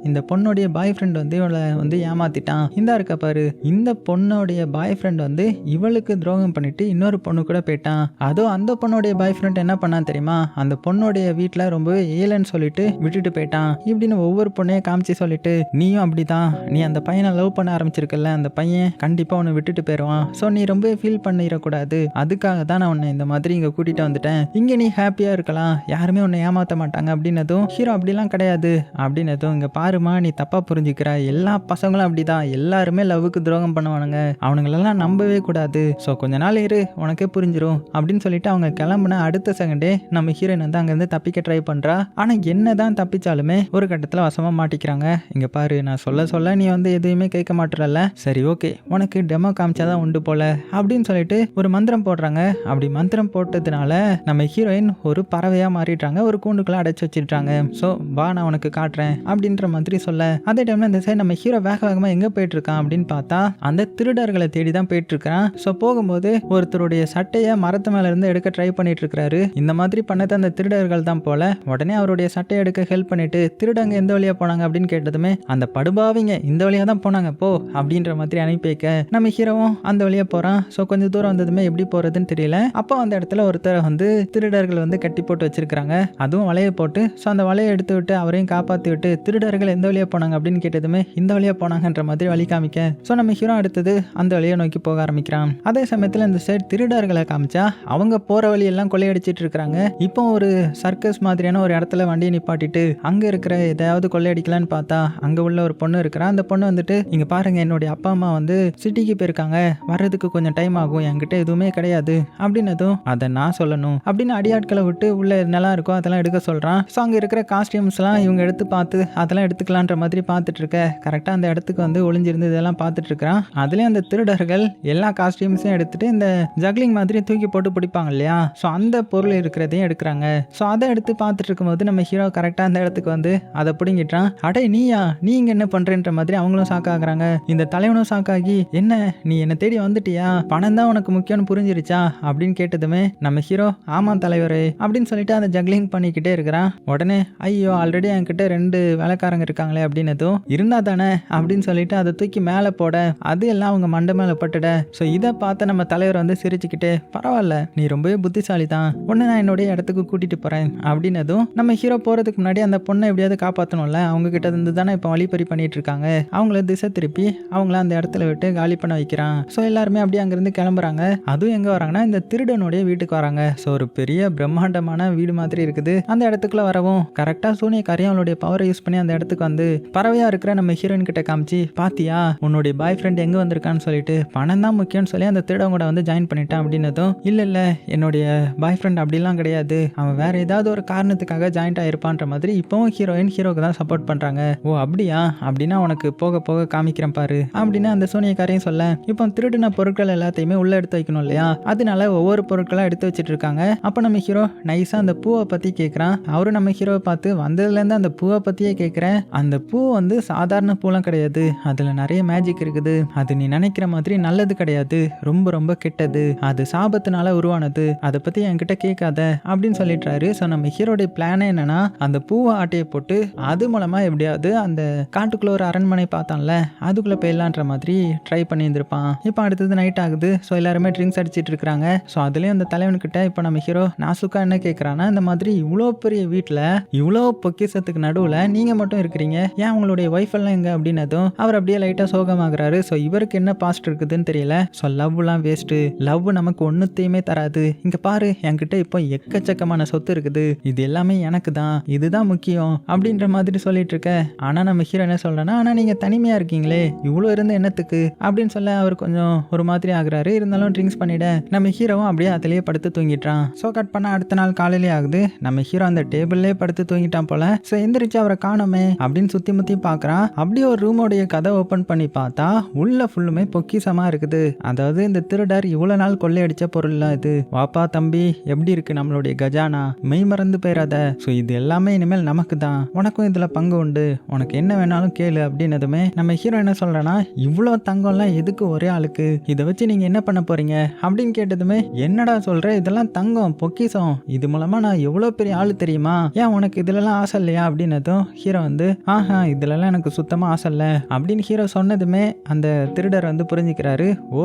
இந்த பொண்ணுடைய பாய் ஃப்ரெண்ட் வந்து இவளை வந்து ஏமாத்திட்டான். இந்த இருக்க பாரு, இந்த பொண்ணுடைய பாய் ஃப்ரெண்ட் வந்து இவளுக்கு துரோகம் பண்ணிட்டு இன்னொரு பொண்ணு கூட போயிட்டான். அதுவும் அந்த பொண்ணுடைய பாய் ஃப்ரெண்ட் என்ன பண்ணான் தெரியுமா, அந்த பொண்ணுடைய வீட்டுல ரொம்பவே ஏலன்னு சொல்லிட்டு விட்டுட்டு போயிட்டான். இப்படின்னு ஒவ்வொரு பொண்ணையும் காமிச்சு சொல்லிட்டு, நீயும் அப்படிதான், நீ அந்த பையனை லவ் பண்ண ஆரம்பிச்சிருக்கல, அந்த பையன் கண்டிப்பா உன்னை விட்டுட்டு போயிடுவான். ஸோ நீ ரொம்ப ஃபீல் பண்ணிடக்கூடாது, அதுக்காக தான் நான் உன்னை இந்த மாதிரி இங்க கூட்டிட்டு வந்துட்டேன். இங்க நீ ஹாப்பியா இருக்கலாம், யாருமே உன்னை ஏமாத்த மாட்டாங்க அப்படின்னதும், ஹீரோ அப்படிலாம் கிடையாது அப்படின்னதும், இங்க பாருமா நீ தப்பா புரிஞ்சுக்கிற, எல்லா பசங்களும் அப்படிதான், எல்லாருமே லவ்வுக்கு துரோகம் பண்ணுவானுங்க, அவனுங்களெல்லாம் நம்பவே கூடாது. ஸோ கொஞ்ச நாள் இரு, உனக்கே புரிஞ்சிடும் அப்படின்னு சொல்லிட்டு அவங்க கிளம்புன அடுத்த செகண்டே நம்ம ஹீரோயின் வந்து அங்கிருந்து தப்பிக்க ட்ரை பண்றா. ஆனா என்னதான் தப்பிச்சாலுமே ஒரு கட்டத்துல வசமா மாட்டிக்கிறாங்க. இங்க பாரு, நான் சொல்ல சொல்ல நீ வந்து எதுவுமே கேட்க மாட்டறல்ல, சரி ஓகே, உனக்கு டெமோ காமிச்சாதான் உண்டு போல அப்படின்னு சொல்லிட்டு ஒரு மந்திரம் போடுறாங்க. அப்படி மந்திரம் போட்டதுனால நம்ம ஹீரோயின் ஒரு பறவையா மாறிடுறாங்க, ஒரு கூண்டுக்குள்ள அடைச்சு வச்சிருக்காங்க. ஸோ வா, நான் உனக்கு காட்டுறேன் அப்படின்ற மாதிரி சொல்ல, அதே டைம்ல இந்த சைடு நம்ம ஹீரோ வேக வேகமா எங்க போயிட்டு இருக்கான் அப்படின்னு பார்த்தா அந்த திருடர்களை தேடி தான் போயிட்டு இருக்கான். ஸோ போகும்போது ஒருத்தருடைய சட்டையை மரத்து மேல இருந்து எடுக்க ட்ரை பண்ணிட்டு இருக்காரு. இந்த மாதிரி பண்ணது அந்த திருடர்கள் தான் போல. உடனே அவருடைய சட்டையை எடுக்க ஹெல்ப் பண்ணிட்டு திருடங்க எந்த வழியா போனாங்க அப்படின்னு கேட்டதுமே அந்த படுபாவிங்க இந்த வழியா தான் போனாங்க போ அப்படின்ற மாதிரி அனுப்பி வைக்க நம்ம ஹீரோவும் அந்த வழியா போறான். ஸோ கொஞ்சம் தூரம் வந்ததுமே எப்படி போறதுன்னு தெரியல. அப்போ அந்த இடத்துல ஒருத்தர் வந்து திருடர்கள் வந்து கட்டி போட்டு வச்சிருக்காங்க, அதுவும் வலையை போட்டு. ஸோ அந்த வலையை எடுத்து விட்டு அவரையும் காப்பாற்றி விட்டு திருடர்கள் எந்த வழியா போனாங்க அப்படின்னு கேட்டதுமே இந்த வழியா போனாங்கன்ற மாதிரி வழி காமிக்க, ஸோ நம்ம ஹீரோ அடுத்தது அந்த வழியை நோக்கி போக ஆரம்பிக்கிறான். அதே சமயத்தில் இந்த சைடு திருடர்களை காமிச்சா அவங்க போற வழியெல்லாம் கொள்ளையடிச்சிட்டு இருக்காங்க. இப்போ ஒரு சர்க்கஸ் மாதிரியான ஒரு இடத்துல வண்டியை நிப்பாட்டிட்டு அங்க இருக்கிற எதையாவது கொள்ளையடிக்கலான்னு பார்த்தா அங்க உள்ள ஒரு பொண்ணு இருக்கிறா. அந்த பொண்ணு வந்துட்டு இங்க பாருங்க, என்னுடைய அப்பா அம்மா வந்து சிட்டிக்கு போயிருக்காங்க, வர்றதுக்கு கொஞ்சம் டைம் ஆகும், என்கிட்ட எதுவுமே கிடையாது அப்படின்னதும் அதை நான் சொல்லணும் அப்படின்னு அடியாட்களை விட்டு உள்ள என்னெல்லாம் இருக்கோ அதெல்லாம் எடுக்க சொல்றான். ஸோ அங்க இருக்கிற காஸ்டியூம்ஸ் எல்லாம் இவங்க எடுத்து பார்த்து அதெல்லாம் எடுத்துக்கலான்ற மாதிரி பார்த்துட்டு இருக்க கரெக்டா அந்த இடத்துக்கு வந்து ஒளிஞ்சிருந்து இதெல்லாம் பார்த்துட்டு இருக்கிறான். அதுலயும் அந்த திருடர்கள் எல்லா காஸ்டியூம்ஸையும் எடுத்துட்டு இந்த ஜக்லிங் மாதிரி தூக்கி போட்டு பிடிப்பாங்க இல்லையா, ஸோ அந்த பொருள் இருக்கிறதையும் எடுக்கிறாங்க. ஸோ அதை எடுத்து பார்த்துட்டு இருக்கும்போது நம்ம ஹீரோ கரெக்டா அந்த இடத்துக்கு வந்து அதை பிடிங்கிட்டான். அடே நீயா, நீ இங்க என்ன பண்றேன்ற மாதிரி அவங்களும் சாக்காகிறாங்க. இந்த தலைவனும் சாக்காகி, என்ன நீ என்ன தேடி வந்துட்டியா, பணம் தான் உனக்கு முக்கியம்னு புரிஞ்சிருச்சா அப்படின்னு கேட்டதுமே நம்ம ஹீரோ ஆமா தலைவரே அப்படின்னு சொல்லிட்டு அந்த ஜக்லிங் பண்ணிக்கிட்டே இருக்கிறான். உடனே ஐயோ ஆல்ரெடி என்கிட்ட 2 வேலைக்காரங்க இருக்காங்களே அப்படின்னதும் இருந்தா தானே அப்படின்னு சொல்லிட்டு அதை தூக்கி மேலே போட அது எல்லாம் அவங்க மண்டை மேலே பட்டுட. ஸோ இதை பார்த்து நம்ம தலைவர் வந்து சிரிச்சுக்கிட்டே, பரவாயில்ல நீ ரொம்பவே புத்திசாலி தான், ஒன்று நான் என்னுடைய இடத்துக்கு கூட்டிட்டு போறேன் அப்படின்னதும் நம்ம ஹீரோ போறதுக்கு முன்னாடி அந்த பொண்ணை எப்படியாவது காப்பாற்றணும்ல, அவங்க கிட்ட இருந்து தானே இப்போ வழிப்பறி பண்ணிட்டு இருக்காங்க, அவங்கள திசை திருப்பி அவங்கள அந்த இடத்துல விட்டு காலி பண்ண வைக்கிறான். ஸோ எல்லாருமே அப்படியே அங்கிருந்து கிளம்புறாங்க. அதுவும் எங்க வராங்கன்னா இந்த திருடனுடைய வீட்டுக்கு வராங்க. ஸோ ஒரு பெரிய பிரம்மாண்டமான வீடு மாதிரி இருக்குது. அந்த இடத்துக்குள்ள வரவும் கரெக்டா சூனியக்காரியும் அவளுடைய பவரை யூஸ் பண்ணி அந்த இடத்துக்கு வந்து பறவையா இருக்கிற நம்ம ஹீரோயின் கிட்ட காமிச்சு, பாத்தியா உன்னுடைய பாய் ஃப்ரெண்ட் எங்க வந்திருக்கான்னு சொல்லிட்டு பணம் தான் முக்கியம்னு சொல்லி அந்த திருடன் கூட வந்து ஜாயின் பண்ணிட்டான் அப்படின்னதும், இல்ல என்னுடைய பாய் ஃப்ரெண்ட் அப்படிலாம் கிடையாது, அவன் வேற ஏதாவது ஒரு காரணத்துக்காக ஜாயின்ட் ஆயிருப்பான்ற மாதிரி இப்பவும் ஹீரோயின் ஹீரோக்கு தான் சப்போர்ட் பண்றாங்க. ஓ அப்படியா, அப்படின்னா உனக்கு போக போக காமிக்கிறேன் பாரு அப்படின்னு அந்த சூனியக்காரையும் சொல்ல, இப்போ திருடின பொருட்கள் எல்லாத்தையுமே உள்ள எடுத்து வைக்கணும் இல்லையா, அதனால ஒவ்வொரு பொருட்களா எடுத்து வச்சிட்டு இருக்காங்க. அப்ப நம்ம ஹீரோ நைஸா அந்த பூவை பத்தி கேட்கறான். அவரும் நம்ம ஹீரோவை பார்த்து வந்ததுல இருந்து அந்த பூவை பத்தியே கேட்கிறேன், அந்த பூ வந்து சாதாரண பூலாம் கிடையாது, அதுல நிறைய மேஜிக் இருக்குது, அது நீ நினைக்கிற மாதிரி நல்லது கிடையாது, ரொம்ப ரொம்ப கெட்டது, அது சாபத்தினால உருவானது, அதை பத்தி என்கிட்ட கேட்காத அப்படின்னு சொல்லிட்டாரு. ஸோ நம்ம ஹீரோடைய பிளானே என்னன்னா அந்த பூவை ஆட்டையை போட்டு அது மூலமா எப்படியாவது அந்த காட்டுக்குள்ள ஒரு அரண்மனை பார்த்தான்ல அதுக்குள்ள போயிடலான்ற மாதிரி ட்ரை பண்ணி இருந்திருப்பான். இப்போ அடுத்தது நைட் ஆகுது. ஸோ எல்லாருமே ட்ரிங்க்ஸ் அடிச்சிட்டு இருக்காங்க. ஸோ அதுலயும் அந்த தலைவன்கிட்ட இப்போ நம்ம ஹீரோ நாசுக்கா என்ன கேட்கறான்னா, இந்த மாதிரி இவ்வளோ பெரிய வீட்டில் இவ்வளோ பொக்கிஷத்துக்கு நடுவில் நீங்க மட்டும் இருக்கிறீங்க, ஏன் உங்களுடைய ஒய்ஃப் எல்லாம் எங்க அப்படின்னதும் அவர் அப்படியே லைட்டா சோகமாகறாரு. ஸோ இவருக்கு என்ன பாஸ்ட் இருக்குதுன்னு தெரியல. ஸோ லவ்லாம் வேஸ்ட்டு, லவ் நமக்கு ஒன்றுத்தையுமே தராது, இங்க பாரு என்கிட்ட இப்போ எக்கச்சக்கமான சொத்து இருக்குது, இது எல்லாமே எனக்கு தான், இதுதான் முக்கியம் அப்படின்ற மாதிரி சொல்லிட்டு இருக்க. ஆனா நம்ம ஹீரோ என்ன சொல்றேன்னா, ஆனா நீங்க தனிமையா இருக்கீங்களே, இவ்வளோ இருந்து என்னத்துக்கு அப்படின்னு சொல்ல அவர் கொஞ்சம் ஒரு மாதிரி ஆகுறாரு. இருந்தாலும் ட்ரிங்க்ஸ் பண்ணிட நம்ம ஹீரோவும் அப்படியே அதிலேயே படுத்து தூங்கிட்டான். ஸோ கட் பண்ண அடுத்த நாள் காலையிலே ஆகுது. நம்ம ஹீரோ அந்த டேபிள்லேயே படுத்து தூங்கிட்டான் போல. ஸோ எந்திரிச்சு அவரை காணோமே அப்படின்னு சுத்தி முத்தி பாக்குறான். அப்படியே ஒரு ரூமோடைய கதை ஓபன் பண்ணி பார்த்தா உள்ள ஃபுல்லுமே பொக்கிஷமா இருக்குது. அதாவது இந்த திருடர் இவ்வளவு நாள் கொள்ளையடிச்ச பொருள் இது. வாப்பா தம்பி, எப்படி இருக்கு நம்மளுடைய கஜானா, மெய் மறந்து போயிடாத, ஸோ இது எல்லாமே இனிமேல் நமக்கு தான், உனக்கும் இதுல பங்கு உண்டு, உனக்கு என்ன வேணாலும் கேளு அப்படின்னதுமே நம்ம ஹீரோ என்ன சொல்றேன்னா, இவ்வளோ தங்கம்லாம் எதுக்கு ஒரே ஆளுக்கு, இதை வச்சு நீங்க என்ன பண்ண போறீங்க அப்படின்னு கேட்டதுமே, என்னடா சொல்ற, இதெல்லாம் தங்கம் பொக்கிஷம், இது மூலமா நான் எவ்வளவு பெரிய ஆளு தெரியுமா, ஏன் உனக்கு இதுலலாம் ஆசை இல்லையா அப்படின்னதும் ஹீரோ வந்து ஆஹா இதுலலாம் எனக்கு சுத்தமா ஆசை இல்லை அப்படின்னு ஹீரோ சொன்னதுமே அந்த திருடர் வந்து புரிஞ்சுக்கிறாரு. ஓ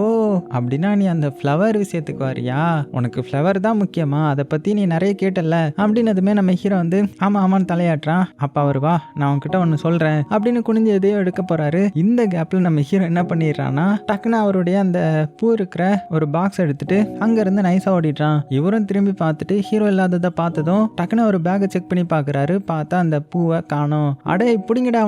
அப்படின்னா நீ அந்த ஃப்ளவர் விஷயத்துக்கு வரியா, உனக்கு ஃப்ளவர் தான் முக்கியமா, அதை பத்தி நீ நிறைய கேட்டல அப்படின்னதுமே நம்ம ஹீரோ வந்து ஆமா ஆமான்னு தலையாட்டுறான். அப்ப அவர் வா நான் உன்கிட்ட ஒன்னு சொல்றேன் அப்படின்னு குனிஞ்சு எதையோ எடுக்க போறாரு. இந்த கேப்ல நம்ம ஹீரோ என்ன பண்ணிடுறான்னா, டக்குன்னு அவருடைய அந்த பூ இருக்கிற ஒரு பாக்ஸ் எடுத்துட்டு அங்க இருந்து நைஸா ஓடிடுறான். இவரும் திரும்பி பார்த்துட்டு ஹீரோ இல்லாததை பார்த்ததும் டக்குன்னு ஒரு பேக்கை செக் பண்ணி பாக்குறாரு. பார்த்தா அந்த பூவை காணோம். அடே புடிங்கடா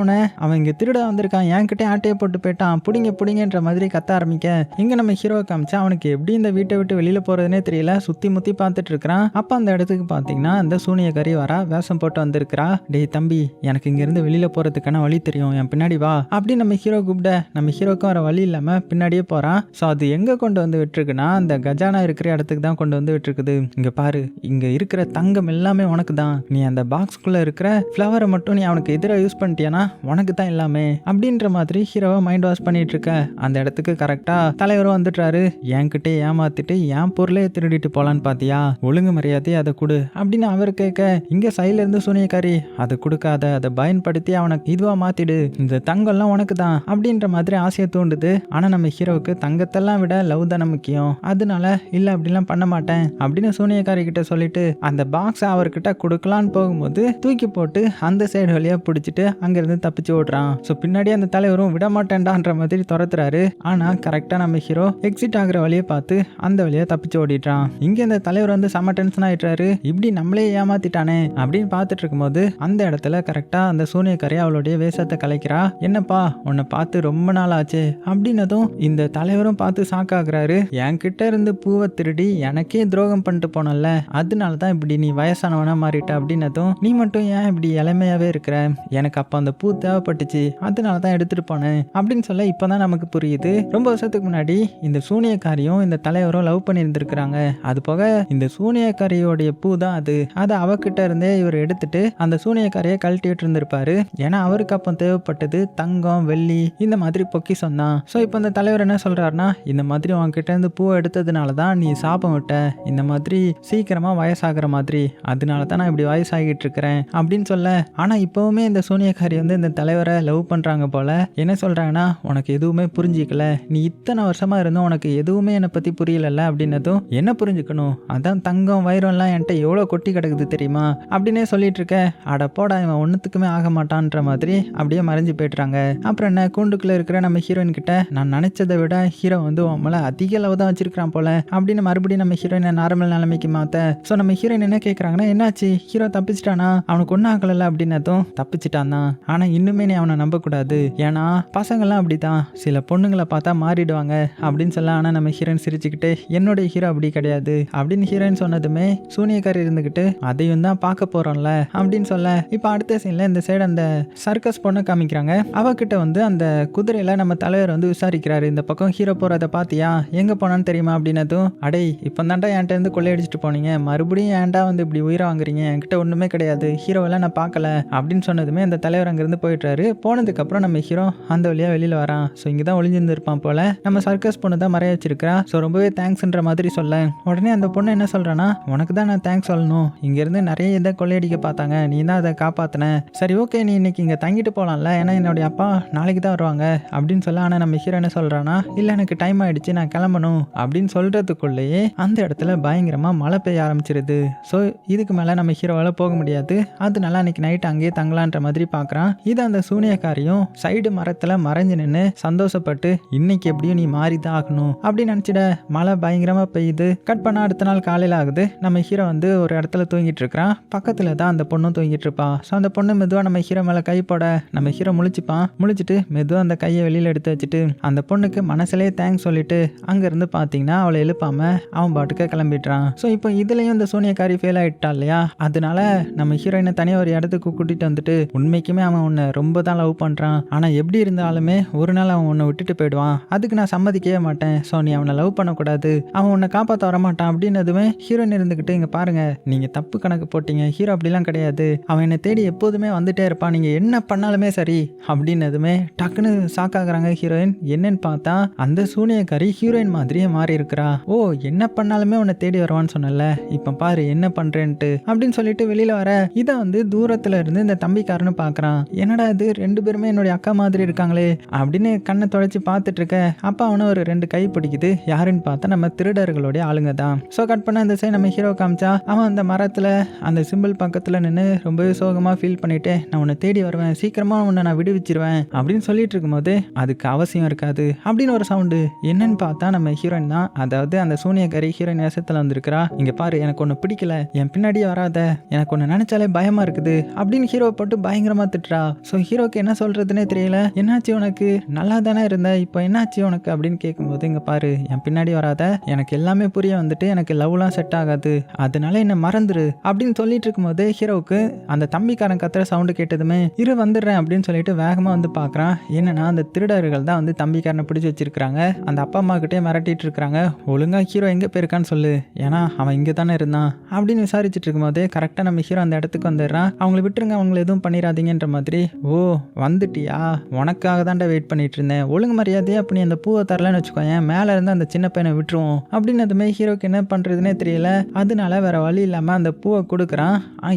அவன் இங்க திருட வந்திருக்கான், என்கிட்ட ஆட்டையை போட்டு போயிட்டான், புடிங்கன்ற மாதிரி கத்த ஆரம்பிக்க, இங்க நம்ம ஹீரோ காமிச்சா அவனுக்கு எப்படி இந்த வீட்டை விட்டு வெளியில போறதுனே தெரியல, சுத்தி முத்தி பார்த்துட்டு இருக்கிறான். அப்ப அந்த இடத்துக்கு பாத்தீங்கன்னா அந்த சூனியக்காரி வரா, வேஷம் போட்டு வந்திருக்கிறா. டேய் தம்பி, எனக்கு இங்க இருந்து வெளியில போறதுக்கான வழி தெரியும், என் பின்னாடி வா அப்படின்னு நம்ம ஹீரோ கூப்பிட நம்ம ஹீரோக்கும் வர வழி இல்லாம பின்னாடியே போறான். ஸோ அது எங்க கொண்டு வந்து விட்டுருக்குன்னா அந்த கஜானா இருக்கிற இடத்துக்கு தான் கொண்டு வந்து விட்டுருக்குது. இங்க பாரு, இங்க இருக்கிற தங்கம் எல்லாமே உனக்கு தான். நீ அந்த பாக்ஸ்குள்ள இருக்கிற ஃப்ளவரை மட்டும் நீ அவனுக்கு எதிராக யூஸ் பண்ணிட்டியானா உனக்கு தான் எல்லாமே அப்படின்ற மாதிரி ஹீரோவை மைண்ட் வாஷ் பண்ணிட்டு இருக்க அந்த இடத்துக்கு கரெக்டா தலைவரும் வந்துட்டாரு. என்கிட்ட ஏமாத்திட்டு என் பொருளே திருடிட்டு போலான்னு பாத்தியா, ஒழுங்கு மரியாதை அதை கொடு அப்படின்னு அவர் கேட்க, இங்க சைட்ல இருந்து சூனியக்காரி அதை கொடுக்காத, அதை பயன்படுத்தி அவனுக்கு இதுவா மாத்திடு, இந்த தங்கம்லாம் உனக்கு தான் அப்படின்ற மாதிரி ஆசையை தூண்டுது. ஆனா நம்ம ஹீரோவுக்கு தங்கத்தெல்லாம் விட லவ் தானே முக்கியம், அதனால இல்ல அப்படிலாம் பண்ண மாட்டேன் அப்படின்னு சூனியக்காரி கிட்ட சொல்லிட்டு அந்த பாக்ஸ் அவர்கிட்ட கொடுக்கலான்னு போகும்போது தூக்கி போட்டு அந்த சைடு வழியா பிடிச்சிட்டு அங்கிருந்து தப்பிச்சு ஓடுறான். ஸோ பின்னாடி அந்த தலைவரும் விட மாட்டேன்டான்ற மாதிரி துரத்துறாரு. ஆனா கரெக்டா நம்ம ஹீரோ எக்ஸிட் ஆகுற வழியை பார்த்து அந்த வழியா தப்பிச்சு ஓடிட்டான். இங்க இந்த தலைவர் வந்து செம டென்ஷன் ஆயிட்டாரு. இப்படி நம்மளே ஏமாத்திட்டானே அப்படின்னு பார்த்துட்டு இருக்கும்போது அந்த இடத்துல கரெக்டா அந்த சூனியக்காரி அவளுடைய வேஷத்தை கலைக்கிறா. என்னப்பா உன்னை பார்த்து ரொம்ப நாள் ஆச்சு அப்படின்னதும் இந்த தலைவரும் பார்த்து சாக்காகிறாரு. என்கிட்ட இருந்து பூவை திருடி எனக்கே துரோகம் பண்ணிட்டு போனல, அதனாலதான் இப்படி நீ வயசானவனா மாறிட்ட அப்படின்னதும், நீ மட்டும் ஏன் இப்படி இளமையாவே இருக்கிற, எனக்கு அப்ப அந்த பூ தேவைப்பட்டுச்சு அதனாலதான் எடுத்துட்டு போனேன் அப்படின்னு சொல்ல இப்பதான் நமக்கு புரியுது. ரொம்ப வருஷத்துக்கு முன்னாடி இந்த சூனியக்காரியும் இந்த தலைவரும் லவ் பண்ணி இருந்திருக்கிறாங்க. அது போக இந்த சூனியக்காரியோடைய பூ தான் அது, அதை அவகிட்ட இருந்தே இவர் எடுத்துட்டு அந்த சூனியக்காரியை கழட்டி விட்டு இருந்திருப்பாரு. ஏன்னா அவருக்கு அப்போ தேவைப்பட்டது தங்கம் வெள்ளி இந்த மாதிரி பொக்கிஷம் தான். ஸோ இப்போ இந்த தலைவர் என்ன சொல்றாருன்னா, இந்த மாதிரி உங்ககிட்ட இருந்து பூவை எடுத்ததுனால தான் நீ சாபம் விட்ட, இந்த மாதிரி சீக்கிரமா வயசாகிற மாதிரி, அதனால தான் நான் இப்படி வயசாகிட்டு இருக்கிறேன் அப்படின்னு சொல்ல, ஆனா இப்பவுமே இந்த சூனியக்காரி வந்து இந்த தலைவரை லவ் பண்றாங்க போல. என்ன சொல்றாங்கன்னா, உனக்கு எதுவுமே புரிஞ்சிக்கல, நீ இத்தனை வருஷமா இருந்தும் உனக்கு எதுவுமே என்னை பத்தி புரியல அப்படின்னதும், என்ன புரிஞ்சுக்கணும், அதான் தங்கம் வைரம்லாம் என்கிட்ட எவ்வளோ கொட்டி கிடக்குது தெரியுமா அப்படின்னே சொல்லிட்டு இருக்க. அட போடா, இவன் ஒன்றுத்துக்குமே ஆக மாட்டான்ற மாதிரி அப்படியே மறைஞ்சு போயிட்டுறாங்க. அப்புறம் என்ன, கூண்டுக்குள்ள இருக்கிற நம்ம ஹீரோயின் கிட்ட, நான் நினைச்சதை விட ஹீரோ வந்து உங்களை அதிக அளவு தான் வச்சிருக்கான் போல அப்படின்னு மறுபடியும் நம்ம ஹீரோயினை நார்மல் நிலைமைக்கு மாத்த. ஸோ நம்ம ஹீரோயின் என்ன கேட்குறாங்கன்னா, என்னாச்சு ஹீரோ தப்பிச்சிட்டானா, அவனுக்கு ஒன்றும் ஆகல அப்படின்னதும், தப்பிச்சிட்டான் தான், ஆனா இன்னுமே நீ அவனை நம்பக்கூடாது, ஏன்னா பசங்கள்லாம் அப்படிதான், சில பொண்ணுங்களை பார்த்தா மாறிடுவாங்க அப்படின்னு சொல்ல. ஆனா நம்ம ஹீரோயின் சிரிச்சுக்கிட்டு, என்னுடைய ஹீரோ அப்படி கிடையாது அப்படின்னு ஹீரோயின் சொன்னதுமே சூனியக்காரி இருந்துகிட்டு, அதையும் தான் பார்க்க போறோம்ல அப்படின்னு சொல்ல. இப்போ அடுத்த சீன்ல இந்த சைடு அந்த சர்க்கஸ் பொண்ணை காமிக்கிறாங்க. அவகிட்ட வந்து அந்த குதிரையில நம்ம தலைவர் வந்து விசாரிக்கிறாரு, இந்த பக்கம் ஹீரோ போறத பாத்தியா, எங்க போனான்னு தெரியுமா அப்படின்னதும், அடே இப்போ தாண்டா என்கிட்ட இருந்து கொள்ளையடிச்சிட்டு போனீங்க, மறுபடியும் ஏன்டா வந்து இப்படி உயிரை வாங்குறீங்க, என்கிட்ட ஒண்ணுமே கிடையாது, ஹீரோவெல்லாம் நான் பார்க்கல அப்படின்னு சொன்னதுமே அந்த தலைவர் அங்கிருந்து போயிட்டாரு. போனதுக்கு அப்புறம் நம்ம ஹீரோ அந்த வழியா வெளியில வரான். ஸோ இங்கதான் ஒளிஞ்சிருந்திருப்பான் போல. நம்ம சர்க்கஸ் பொண்ணு தான் மறைய வச்சிருக்கா. ஸோ ரொம்பவே தேங்க்ஸ்ன்ற மாதிரி சொல்ல, உடனே அந்த பொண்ணு என்ன சொல்றானா, உனக்கு தான் நான் தேங்க்ஸ் சொல்லணும், இங்க இருந்து நிறைய இதை கொள்ளையடிக்க பார்த்தாங்க, நீ தான் அதை காப்பாத்தின, சரி ஓகே நீ இன்னைக்கு இங்க தங்கிட்டு போலாம்ல, ஏன்னா என்னுடைய அப்பா நாளைக்கு தான் வருவாங்க அப்படின்னு சொல்ல. ஆனா நம்ம ஹீரோ என்ன சொல்றானா, இல்ல எனக்கு டைம் ஆயிடுச்சு நான் கிளம்பணும் அப்படின்னு சொல்றதுக்குள்ளேயே அந்த இடத்துல பயங்கரமா மழை பெய்ய ஆரம்பிச்சிருது. ஸோ இதுக்கு மேல நம்ம ஹீரோவால போக முடியாது, அதனால அன்னைக்கு நைட் அங்கேயே தங்கலான்ற மாதிரி பாக்குறான். இது அந்த சூனியக்காரியும் சைடு மரத்துல மறைஞ்சு நின்று சந்தோஷப்பட்டு, இன்னைக்கு எப்படியும் நீ மாறிதான் ஆகணும் அப்படின்னு நினைச்சிட. மழை பயங்கரமா பெய்யுது. கட் பண்ண அடுத்த நாள் காலையில ஆகுது. நம்ம ஹீரோ வந்து ஒரு இடத்துல தூங்கிட்டு இருக்கிறான். பக்கத்துல தான் அந்த பொண்ணும் தூங்கிட்டு இருப்பா. ஸோ அந்த பொண்ணு மெதுவா நம்ம ஹீரோ மேல கை போட நம்ம ஹீரோ முழிச்சுப்பான். முழிச்சிட்டு மெதுவா அந்த கையை வெளியில எடுத்து வச்சுட்டு அந்த பொண்ணுக்கு மனசுலேயே தேங்க்ஸ் சொல்லிட்டு அங்க இருந்து பாத்தீங்கன்னா அவளை எழுப்பாம அவன் பாட்டுக்க கிளம்பிடுறான். ஸோ இப்போ இதுலயும் இந்த சூனியக்காரி ஃபெயில் ஆயிட்டா இல்லையா, அதனால நம்ம ஹீரோயினை தனியாக ஒரு இடத்துக்கு கூட்டிட்டு வந்துட்டு, உண்மைக்குமே அவன் உன்னை ரொம்ப தான் லவ் பண்றான், ஆனா எப்படி இருந்தாலுமே ஒரு நாள் அவன் உன்னை விட்டுட்டு போயிடுவான், அதுக்கு நான் சம்மதிக்கவே மாட்டேன், ஸோ நீ அவனை லவ் பண்ணக்கூடாது, அவன் உன்னை காப்பாற்ற வரமாட்டான் அப்படின்னதுமே ஹீரோயின் இருந்துகிட்டு, இங்க பாருங்க நீங்க தப்பு கணக்கு போட்டீங்க, ஹீரோ அப்படிலாம் கிடையாது, அவன் என்னை தேடி எப்போதுமே வந்துட்டே இருப்பான், நீங்க என்ன பண்ணாலுமே சரி அப்படின்னதுமே டக்குன்னு ஷாக்காகிறாங்க ஹீரோயின். என்னன்னு பார்த்தா அந்த சூனியக்காரி ஹீரோயின் மாதிரியே மாறி இருக்கிறா. ஓ என்ன பண்ணாலுமே உன்னை தேடி வருவான்னு சொன்னல, இப்ப பாரு என்ன பண்றேன்ட்டு அப்படின்னு சொல்லிட்டு வெளியில வர. இதை வந்து தூரத்துல இருந்து இந்த தம்பிக்காரன்னு பாக்குறான். என்னடா இது ரெண்டு பேருமே என்னுடைய அக்கா மாதிரி இருக்காங்களே அப்படின்னு கண்ணை தொடச்சி பார்த்துட்டு இருக்க. அப்ப அவனு ஒரு ரெண்டு கை பிடிக்குது. யாருன்னு பார்த்தா நம்ம திருடர்களுடைய ஆளுங்க தான். ஸோ கட் பண்ண இந்த சைடு நம்ம ஹீரோ காமிச்சா அவன் அந்த மரத்துல அந்த சிம்பிள் பக்கத்துல நின்று ரொம்பவே சோகமா ஃபீல் பண்ணிட்டு, நான் உன்னை தேடி வருவேன், சீக்கிரமா உன்னை நான் விடுவிச்சிருவேன் அப்படின்னு சொல்லிட்டு இருக்கும்போது, அதுக்கு அவசியம் இருக்காது அப்படின்னு ஒரு சவுண்டு. என்னன்னு பார்த்தா நம்ம ஹீரோயின் தான், அதாவது அந்த சூனியக்காரி ஹீரோயின் வேஷத்துல வந்திருக்கிறா. இங்க பாரு எனக்கு ஒன்னு பிடிக்கல, என் பின்னாடியே வராத, எனக்கு ஒன்னு நினைச்சாலே பயமா இருக்குது அப்படின்னு ஹீரோ போட்டு பயங்கரமா திட்டுறா. ஸோ ஹீரோக்கு என்ன சொல்றதுன்னே தெரியல. என்னாச்சு உனக்கு, நல்லா தானே இருந்த, இப்போ என்னாச்சு உனக்கு அப்படின்னு கேட்கும்போது, இங்க பாரு என் பின்னாடி வராத, எனக்கு எல்லாமே புரிய வந்துட்டு எனக்கு லவ்லாம் செட் ஆகாது, அதனால என்ன மறந்துரு அப்படின்னு சொல்லிட்டு இருக்கும்போது ஹீரோவுக்கு அந்த தம்பிக்காரன் கத்துற சவுண்டு கேட்டதுமே இரு வந்துடுறேன் அப்படின்னு சொல்லிட்டு வேகமாக வந்து பார்க்குறான். என்னன்னா அந்த திருடர்கள் தான் வந்து தம்பிக்காரனை பிடிச்சி வச்சிருக்காங்க. அந்த அப்பா அம்மா கிட்டே மிரட்டிட்டு இருக்காங்க. ஒழுங்கா ஹீரோ எங்கே போயிருக்கான்னு சொல்லு, ஏன்னா அவன் இங்கே தானே இருந்தான் அப்படின்னு விசாரிச்சுட்டு இருக்கும்போது கரெக்டாக நம்ம ஹீரோ அந்த இடத்துக்கு வந்துடுறான். அவங்களை விட்டுருங்க, அவங்களை எதுவும் பண்ணிடாதீங்கன்ற மாதிரி. ஓ வந்துட்டியா, உனக்காக தான்டா வெயிட் பண்ணிட்டு இருந்தேன், ஒழுங்கு மரியாதையே அப்படி அந்த பூவை தரலன்னு வச்சுக்கோங்க, மேலே இருந்து அந்த சின்ன பையனை விட்டுருவோம் அப்படின்னதுமே ஹீரோக்கு என்ன பண்ணுறதுனே தெரியல. அதனால வேற வழி இல்லாமல் அந்த பூவை கொடுக்குறான்.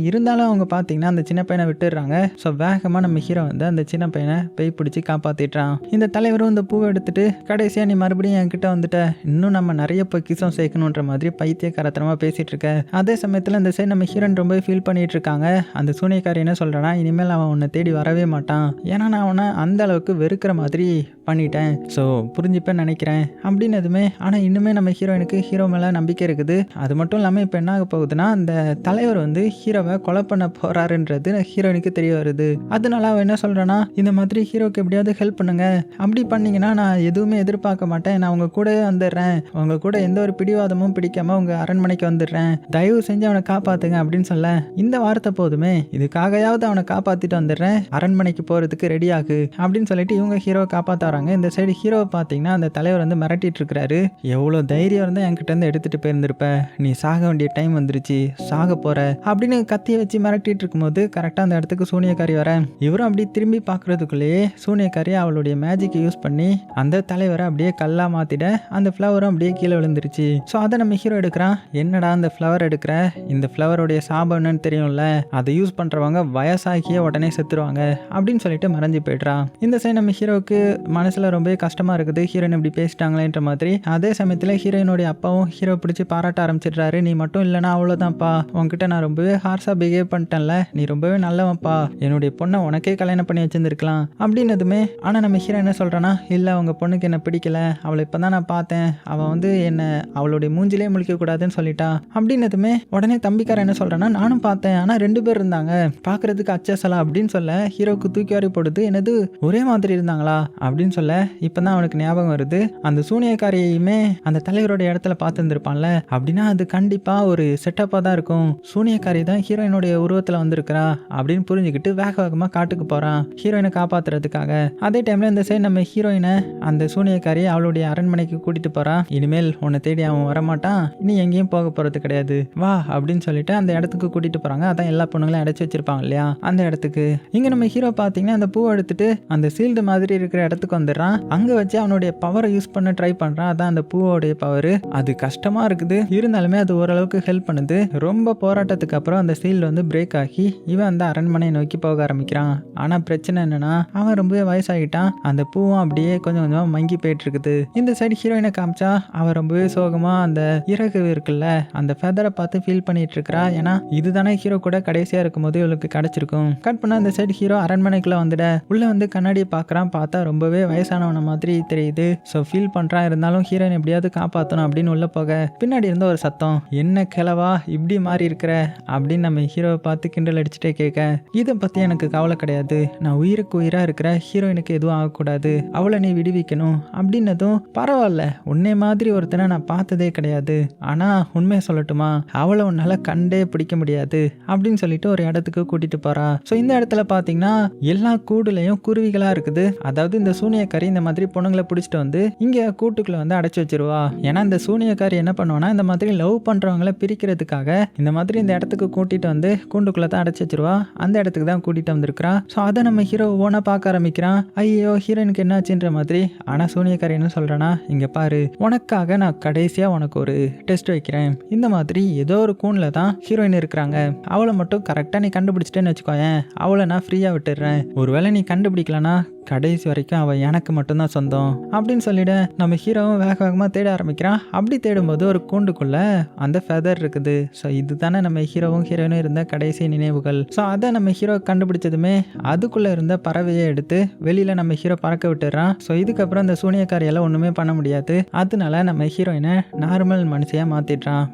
இருந்தாலும் அவங்க பார்த்தீங்கன்னா அந்த சின்ன பையனை விட்டுடுறாங்க. ஸோ வேகமாக நம்ம ஹீரோ வந்து அந்த சின்ன பையனை பேய் பிடிச்சி காப்பாற்றிட்டான். இந்த தலைவரும் இந்த பூவை எடுத்துட்டு கடைசியாக நீ மறுபடியும் என்கிட்ட வந்துட்ட, இன்னும் நம்ம நிறைய பொக்கிஷம் சேர்க்கணுன்ற மாதிரி பைத்தியக்காரத்தனமாக பேசிட்டு இருக்க. அதே சமயத்தில் இந்த சைடு நம்ம ஹீரோன் ரொம்ப ஃபீல் பண்ணிட்டு இருக்காங்க. அந்த சூனியக்காரி என்ன சொல்கிறான்னா, இனிமேல் அவன் உன்னை தேடி வரவே மாட்டான், ஏன்னா நான் அவனை அந்த அளவுக்கு வெறுக்கிற மாதிரி பண்ணிட்டேன், ஸோ புரிஞ்சுப்பேன்னு நினைக்கிறேன் அப்படின்னதுமே. ஆனால் இன்னுமே நம்ம ஹீரோயினுக்கு ஹீரோ மேலே நம்பிக்கை இருக்குது. அது மட்டும் இல்லாமல் இப்போ என்ன ஆக போகுதுன்னா, அந்த தலைவர் வந்து ஹீரோவை கொலை பண்ண போறாருன்றது ஹீரோயினுக்கு தெரிய வருது. அதனால அவன் என்ன சொல்றானா, இந்த மாதிரி ஹீரோக்கு எப்படியாவது ஹெல்ப் பண்ணுங்க, அப்படி பண்ணீங்கன்னா நான் எதுவுமே எதிர்பார்க்க மாட்டேன், நான் உங்க கூட வந்துடுறேன், உங்க கூட எந்த ஒரு பிடிவாதமும் பிடிக்காம உங்க அரண்மனைக்கு வந்துடுறேன், தயவு செஞ்சு அவனை காப்பாத்துங்க அப்படின்னு சொல்ல. இந்த வார்த்தை போதுமே, இதுக்காகயாவது அவனை காப்பாத்திட்டு வந்துடுறேன், அரண்மனைக்கு போறதுக்கு ரெடி ஆகு அப்படின்னு சொல்லிட்டு இவங்க ஹீரோவை காப்பாற்ற வராங்க. இந்த சைடு ஹீரோவை பார்த்தீங்கன்னா அந்த தலைவர் வந்து மிரட்டிட்டு இருக்கிறாரு. எவ்வளோ தைரியம் இருந்தால் என்கிட்ட இருந்து எடுத்துட்டு போயிருந்திருப்ப, நீ சாக வேண்டிய டைம் வந்துருச்சு, சாக போற அப்படின்னு கத்தியை வச்சு மிரட்டிட்டு இருக்கும்போது கரெக்டாக அந்த இடத்துக்கு சூனியக்காரி வர. இவரும் அப்படி திரும்பி பார்க்கறதுக்குள்ளேயே சூனியக்காரி அவளுடைய மேஜிக்கை யூஸ் பண்ணி அந்த தலைவரை அப்படியே கல்லா மாத்திட அந்த ஃப்ளவரும் அப்படியே கீழே விழுந்துருச்சு. ஸோ அதை நம்ம ஹீரோ எடுக்கிறான். என்னடா அந்த ஃப்ளவர் எடுக்கிற, இந்த ஃப்ளவருடைய சாபம் என்னன்னு தெரியும்ல, அதை யூஸ் பண்றவங்க வயசாகியே உடனே செத்துருவாங்க அப்படின்னு சொல்லிட்டு மறைஞ்சு போய்ட்றான். இந்த சைடு நம்ம ஹீரோவுக்கு மனசுல ரொம்பவே கஷ்டமா இருக்குது, ஹீரோயின் இப்படி பேசிட்டாங்களேன்ற மாதிரி. அதே சமயத்தில் ஹீரோயினுடைய அப்பாவும் ஹீரோ பிடிச்சி பாராட்ட ஆரம்பிச்சிடுறாரு. நீ மட்டும் இல்லைனா அவ்வளோதான்ப்பா, உன்கிட்ட நான் ரொம்பவே ஹார்ஸாக பிஹேவ் பண்ணிட்டேன்ல, நீ ரொம்பவே நல்லவன்ப்பா, என்னுடைய பொண்ணை உனக்கே கல்யாணம் பண்ணி வச்சிருந்துருக்கலாம் அப்படின்னதுமே. ஆனால் நம்ம ஹீரோ என்ன சொல்கிறான்னா, இல்லை அவங்க பொண்ணுக்கு என்ன பிடிக்கல, அவளை இப்போ தான் நான் பார்த்தேன், அவள் வந்து என்னை அவளுடைய மூஞ்சிலே முழிக்கக்கூடாதுன்னு சொல்லிட்டா அப்படின்னதுமே. உடனே தம்பிக்காரன் என்ன சொல்கிறான்னா, நானும் பார்த்தேன், ஆனால் 2 பேர் இருந்தாங்க, பார்க்குறதுக்கு அச்சசலா அப்படின்னு சொல்ல ஹீரோவுக்கு தூக்கி வாரி போடுது. என்னது ஒரே மாதிரி இருந்தாங்களா அப்படின்னு சொல்ல இப்போ தான் அவனுக்கு ஞாபகம் வருது, அந்த சூனியக்காரியையுமே அந்த தலைவரோட இடத்துல பார்த்துருந்துருப்பான்ல, அப்படின்னா அது கண்டிப்பாக ஒரு செட்டப்பாக தான் இருக்கும், சூனியக்காரி தான் ஹீரோயினுடைய உருவத்தில் வந்திருக்கிறா அப்படின்னு புரிஞ்சுக்கிட்டு வேக வேகமாக காட்டுக்கு போகிறான் ஹீரோயினை காப்பாற்றுறதுக்காக. அதே டைமில் இந்த சைடு நம்ம ஹீரோயினை அந்த சூனியக்காரி அவளுடைய அரண்மனைக்கு கூட்டிகிட்டு போகிறான். இனிமேல் உன்னை தேடி அவன் வரமாட்டான், நீ எங்கேயும் போக போகிறது கிடையாது, வா அப்படின்னு சொல்லிட்டு அந்த இடத்துக்கு கூட்டிகிட்டு போகிறாங்க. அதான் எல்லா பொண்ணுங்களும் அடைச்சி வச்சிருப்பாங்க இல்லையா, அந்த இடத்துக்கு. இங்கே நம்ம ஹீரோ பார்த்தீங்கன்னா அந்த பூவை எடுத்துட்டு அந்த சீல்டு மாதிரி இருக்கிற இடத்துக்கு வந்துடுறான். அங்கே வச்சு அவனுடைய பவரை யூஸ் பண்ண ட்ரை பண்ணுறான். அதான் அந்த பூவோடைய பவர். அது கஷ்டமாக இருக்குது, இருந்தாலுமே அது ஓரளவுக்கு ஹெல்ப் பண்ணுது. ரொம்ப போராட்டத்துக்கு அப்புறம் அந்த சீல்டு வந்து பிரேக் ஆகி இவன் அந்த அரண்மனையை நோக்கி போக ஆரம்பிக்கிறான். ஆனால் பிரச்சனை என்னன்னா, அவன் ரொம்பவே வயசாகிட்டான், அந்த பூவும் அப்படியே கொஞ்சம் கொஞ்சமாக மங்கி போயிட்டு இருக்குது. இந்த சைடு ஹீரோயினை காமிச்சா அவன் ரொம்பவே சோகமா அந்த இறகு இருக்குல்ல, அந்த ஃபெதரை பார்த்து ஃபீல் பண்ணிட்டு இருக்கிறா. ஏன்னா இதுதானே ஹீரோ கூட கடைசியாக இருக்கும்போது இவளுக்கு கிடைச்சிருக்கும். கட் பண்ண அந்த சைடு ஹீரோ அரண்மனைக்குள்ள வந்துட உள்ள வந்து கண்ணாடியை பார்க்குறான். பார்த்தா ரொம்பவே வயசானவன மாதிரி தெரியுது. ஸோ ஃபீல் பண்ணுறான். இருந்தாலும் ஹீரோயின் எப்படியாவது காப்பாற்றணும் அப்படின்னு உள்ள போக பின்னாடி இருந்த ஒரு சத்தம், என்ன கிளவா இப்படி மாறி இருக்கிற அப்படின்னு நம்ம ஹீரோவை பார்த்து கிண்டல் அடிச்சுட்டே கேட்க, இதை பற்றி எனக்கு கவலை கிடையாது, நான் உயிருக்கு உயிராக இருக்கிற ஹீரோயினுக்கு எதுவும் ஆகக்கூடாது, அவளை நீ விடுவிக்கணும் அப்படின்னதும், பரவாயில்ல உன்னை மாதிரி ஒருத்தனை நான் பார்த்ததே கிடையாது, ஆனால் உண்மையை சொல்லட்டுமா, அவளை உன்னால் கண்டே பிடிக்க முடியாது அப்படின்னு சொல்லிட்டு ஒரு இடத்துக்கு கூட்டிட்டு போறா. ஸோ இந்த இடத்துல பார்த்தீங்கன்னா எல்லா கூடுலையும் குருவிகளாக இருக்குது. அதாவது இந்த சூனியக்காரி இந்த மாதிரி பொண்ணுங்களை பிடிச்சிட்டு வந்து இங்கே கூட்டுக்குள்ள வந்து அடைச்சி வச்சிருவா. ஏன்னா இந்த சூனியக்காரி என்ன பண்ணுவானா, இந்த மாதிரி லவ் பண்றவங்களை பிரிக்கிறதுக்காக இந்த மாதிரி இந்த இடத்துக்கு கூட்டிட்டு வந்து கூண்டுக்குள்ள தான் அடைச்சி வச்சிருவா. அந்த இடத்துக்கு தான் கூட்டிட்டு வந்திருக்கிறா. ஸோ அதை நம்ம ஹீரோ ஓனா பார்க்க ஆரம்பிக்கிறான். ஐயோ ஹீரோயினுக்கு என்னாச்சுன்ற மாதிரி. ஆனா சூனியக்காரி என்ன சொல்றானா, இங்க பாரு, உனக்காக நான் கடைசியா உனக்கு ஒரு டெஸ்ட் வைக்கிறேன். இந்த மாதிரி ஏதோ ஒரு கூண்ல தான் ஹீரோயின் இருக்கிறாங்க, அவளை மட்டும் கரெக்டா நீ கண்டுபிடிச்சிட்டேன்னு வச்சுக்கோயேன், அவளை நான் ஃப்ரீயா விட்டுடுறேன். ஒருவேளை நீ கண்டுபிடிக்கலனா கடைசி வரைக்கும் அவள் எனக்கு மட்டும்தான் சொந்தம் அப்படின்னு சொல்லிட நம்ம ஹீரோவும் வேக வேகமாக தேட ஆரம்பிக்கிறான். அப்படி தேடும்போது ஒரு கூண்டுக்குள்ள அந்த ஃபெதர் இருக்குது. ஸோ இதுதானே நம்ம ஹீரோவும் ஹீரோயினும் இருந்த கடைசி நினைவுகள். ஸோ அதை நம்ம ஹீரோ கண்டுபிடிச்சதுமே அதுக்குள்ளே இருந்த பறவையை எடுத்து வெளியில் நம்ம ஹீரோ பறக்க விட்டுறான். ஸோ இதுக்கப்புறம் அந்த சூனியக்காரியெல்லாம் ஒன்றுமே பண்ண முடியாது. அதனால நம்ம ஹீரோயினை நார்மல் மனுஷியாக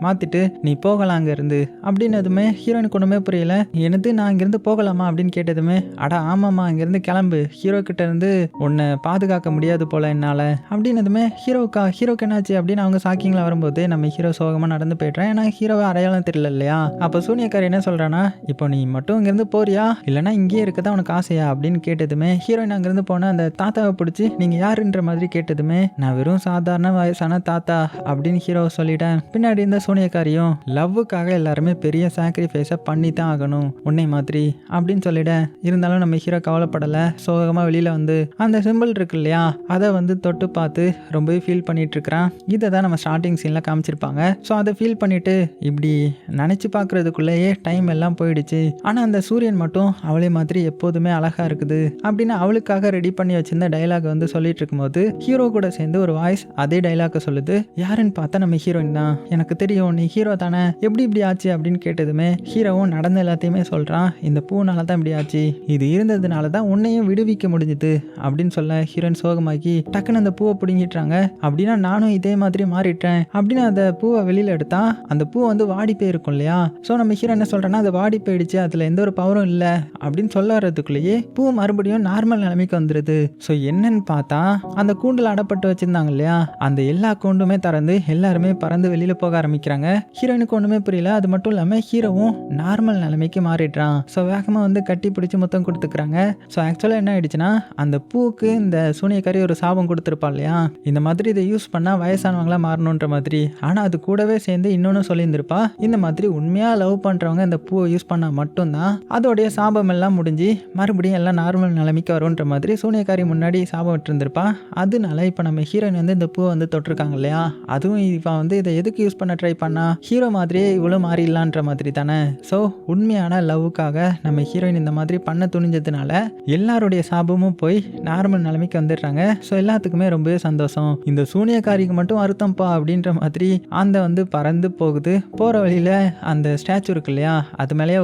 மாற்றிட்டு நீ போகலாம் அங்கேருந்து அப்படின்னதுமே ஹீரோயினுக்கு ஒன்றுமே புரியல. எனது நான் இங்கேருந்து போகலாமா அப்படின்னு கேட்டதுமே, அடா ஆமாம்மா அங்கேருந்து கிளம்பு, ஹீரோ கிட்ட கிட்ட இருந்து உன்னை பாதுகாக்க முடியாது போல என்னால அப்படின்னதுமே ஹீரோக்கு என்னாச்சு அப்படின்னு அவங்க ஷாக்கிங்ல வரும்போது நம்ம ஹீரோ சோகமா நடந்து போயிடுறேன். ஏன்னா ஹீரோவை அடையாளம் தெரியல இல்லையா. அப்ப சூனியக்காரி என்ன சொல்றானா, இப்போ நீ மட்டும் இங்கிருந்து போறியா இல்லைன்னா இங்கேயே இருக்கதான் உனக்கு ஆசையா அப்படின்னு கேட்டதுமே ஹீரோயின் அங்கிருந்து போன அந்த தாத்தாவை பிடிச்சி நீங்க யாருன்ற மாதிரி கேட்டதுமே நான் வெறும் சாதாரண வயசான தாத்தா அப்படின்னு ஹீரோவை சொல்லிட்டேன். பின்னாடி இருந்த சூனியக்காரியும் லவ்வுக்காக எல்லாருமே பெரிய சாக்ரிஃபைஸை பண்ணி தான் ஆகணும் உன்னை மாதிரி அப்படின்னு சொல்லிட. இருந்தாலும் நம்ம ஹீரோ கவலைப்படலை. சோகமா வெளியில வந்து அந்த சிம்பிள் இருக்கு இல்லையா அதை வந்து தொட்டு பார்த்து ரொம்பவே ஃபீல் பண்ணிட்டு இருக்கிறான். இதை தான் நம்ம ஸ்டார்டிங் சீன்ல காமிச்சிருப்பாங்க. ஸோ அதை ஃபீல் பண்ணிட்டு இப்படி நினைச்சு பார்க்கறதுக்குள்ளேயே டைம் எல்லாம் போயிடுச்சு. ஆனா அந்த சூரியன் மட்டும் அவளே மாதிரி எப்போதுமே அழகா இருக்குது அப்படின்னு அவளுக்காக ரெடி பண்ணி வச்சிருந்த டைலாக் வந்து சொல்லிட்டு இருக்கும்போது ஹீரோ கூட சேர்ந்து ஒரு வாய்ஸ் அதே டைலாக சொல்லுது. யாருன்னு பார்த்தா நம்ம ஹீரோயின் தான். எனக்கு தெரியும் நீ ஹீரோ தானே, எப்படி இப்படி ஆச்சு அப்படின்னு கேட்டதுமே ஹீரோவும் நடந்த எல்லாத்தையுமே சொல்றான். இந்த பூனால தான் இப்படி ஆச்சு, இது இருந்ததுனால தான் உன்னையும் விடுவிக்க முடிஞ்சுது அப்படின்னு சொல்ல ஹீரோயின் சோகமாக்கி டக்குன்னு அந்த பூவை பிடுங்கிட்டாங்க. அப்படின்னா நானும் இதே மாதிரி மாறிட்டேன் அப்படின்னு அந்த பூவை வெளியில எடுத்தா அந்த பூ வந்து வாடி போயிருக்கும் இல்லையா. ஸோ நம்ம ஹீரோ என்ன சொல்றேன்னா அது வாடி போயிடுச்சு, அதுல எந்த ஒரு பவரும் இல்லை அப்படின்னு சொல்ல வர்றதுக்குள்ளேயே பூ மறுபடியும் நார்மல் நிலைமைக்கு வந்துருது. ஸோ என்னன்னு பார்த்தா அந்த கூண்டில் அடப்பட்டு வச்சிருந்தாங்க இல்லையா, அந்த எல்லா கூண்டுமே திறந்து எல்லாருமே பறந்து வெளியில போக ஆரம்பிக்கிறாங்க. ஹீரோயினுக்கு ஒண்ணுமே புரியல. அது மட்டும் இல்லாம ஹீரோவும் நார்மல் நிலைமைக்கு மாறிடுறான். ஸோ வேகமா வந்து கட்டி பிடிச்சி முத்தம் கொடுத்துக்கிறாங்க. ஸோ ஆக்சுவலாக என்ன ஆயிடுச்சுன்னா அந்த பூவுக்கு இந்த சூனியக்காரி ஒரு சாபம் கொடுத்துருப்பா இல்லையா, இந்த மாதிரி இதை யூஸ் பண்ணா வயசானவங்களா மாறணுன்ற மாதிரி. ஆனா அது கூடவே சேர்ந்து இன்னொன்னு சொல்லியிருந்திருப்பா, இந்த மாதிரி உண்மையா லவ் பண்றவங்க இந்த பூவை யூஸ் பண்ணா மட்டும்தான் அதோடைய சாபம் எல்லாம் முடிஞ்சு மறுபடியும் எல்லாம் நார்மல் நிலைமைக்கு வரும்ன்ற மாதிரி சூனியக்காரி முன்னாடி சாபம் விட்டுருந்திருப்பா. அதனால இப்போ நம்ம ஹீரோயின் வந்து இந்த பூவை வந்து தொட்டிருக்காங்க இல்லையா, அதுவும் இவன் வந்து இதை எதுக்கு யூஸ் பண்ண ட்ரை பண்ணா, ஹீரோ மாதிரியே இவ்வளோ மாறிடலான்ற மாதிரி தானே. ஸோ உண்மையான லவ்வுக்காக நம்ம ஹீரோயின் இந்த மாதிரி பண்ண துணிஞ்சதுனால எல்லாருடைய சாபமும் போய் நார்மல் நிலைமைக்கு வந்துடுறாங்க. ஸோ எல்லாத்துக்குமே ரொம்பவே சந்தோஷம். இந்த சூனியக்காரிக்கு மட்டும் அர்த்தம்ப்பா அப்படின்ற மாதிரி அந்த வந்து பறந்து போகுது. போகிற வழியில் அந்த ஸ்டாச்சு இருக்கு இல்லையா, அது மேலேயே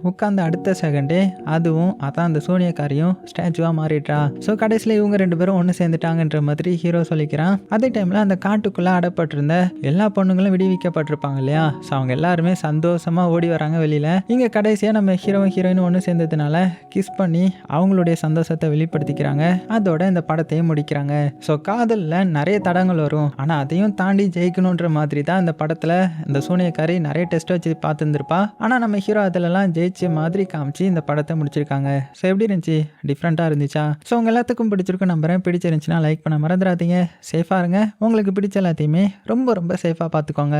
உட்கார்ந்த அடுத்த செகண்டே அதுவும் அதான் அந்த சூனியக்காரியும் ஸ்டாச்சுவாக மாறிடுறா. ஸோ கடைசியில் இவங்க ரெண்டு பேரும் ஒன்று சேர்ந்துட்டாங்கன்ற மாதிரி ஹீரோ சொல்லிக்கிறான். அதே டைமில் அந்த காட்டுக்குள்ளே அடப்பட்டிருந்த எல்லா பொண்ணுங்களும் விடுவிக்கப்பட்டிருப்பாங்க இல்லையா. ஸோ அவங்க எல்லாருமே சந்தோஷமாக ஓடி வராங்க வெளியில். இங்கே கடைசியாக நம்ம ஹீரோயின் ஒன்று சேர்ந்ததுனால கிஸ் பண்ணி அவங்களுடைய சந்தோஷத்தை வெளிப்படுத்திக்கிறாங்க. அதோட இந்த படத்தையும் முடிக்கிறாங்க. ஸோ காதலில் நிறைய தடங்கள் வரும், ஆனால் அதையும் தாண்டி ஜெயிக்கணுன்ற மாதிரி தான் இந்த படத்தில் இந்த சூனியக்காரி நிறைய டெஸ்ட் வச்சு பார்த்துருந்துருப்பா. ஆனால் நம்ம ஹீரோ அதிலெல்லாம் ஜெயிச்ச மாதிரி காமிச்சு இந்த படத்தை முடிச்சிருக்காங்க. ஸோ எப்படி இருந்துச்சு, டிஃப்ரெண்ட்டாக இருந்துச்சா? ஸோ உங்கள் எல்லாத்துக்கும் பிடிச்சிருக்கும் நம்புறேன். பிடிச்சிருந்துச்சுன்னா லைக் பண்ண மறந்துடாதீங்க. சேஃபாக இருங்க. உங்களுக்கு பிடிச்ச எல்லாத்தையுமே ரொம்ப ரொம்ப சேஃபாக பார்த்துக்கோங்க.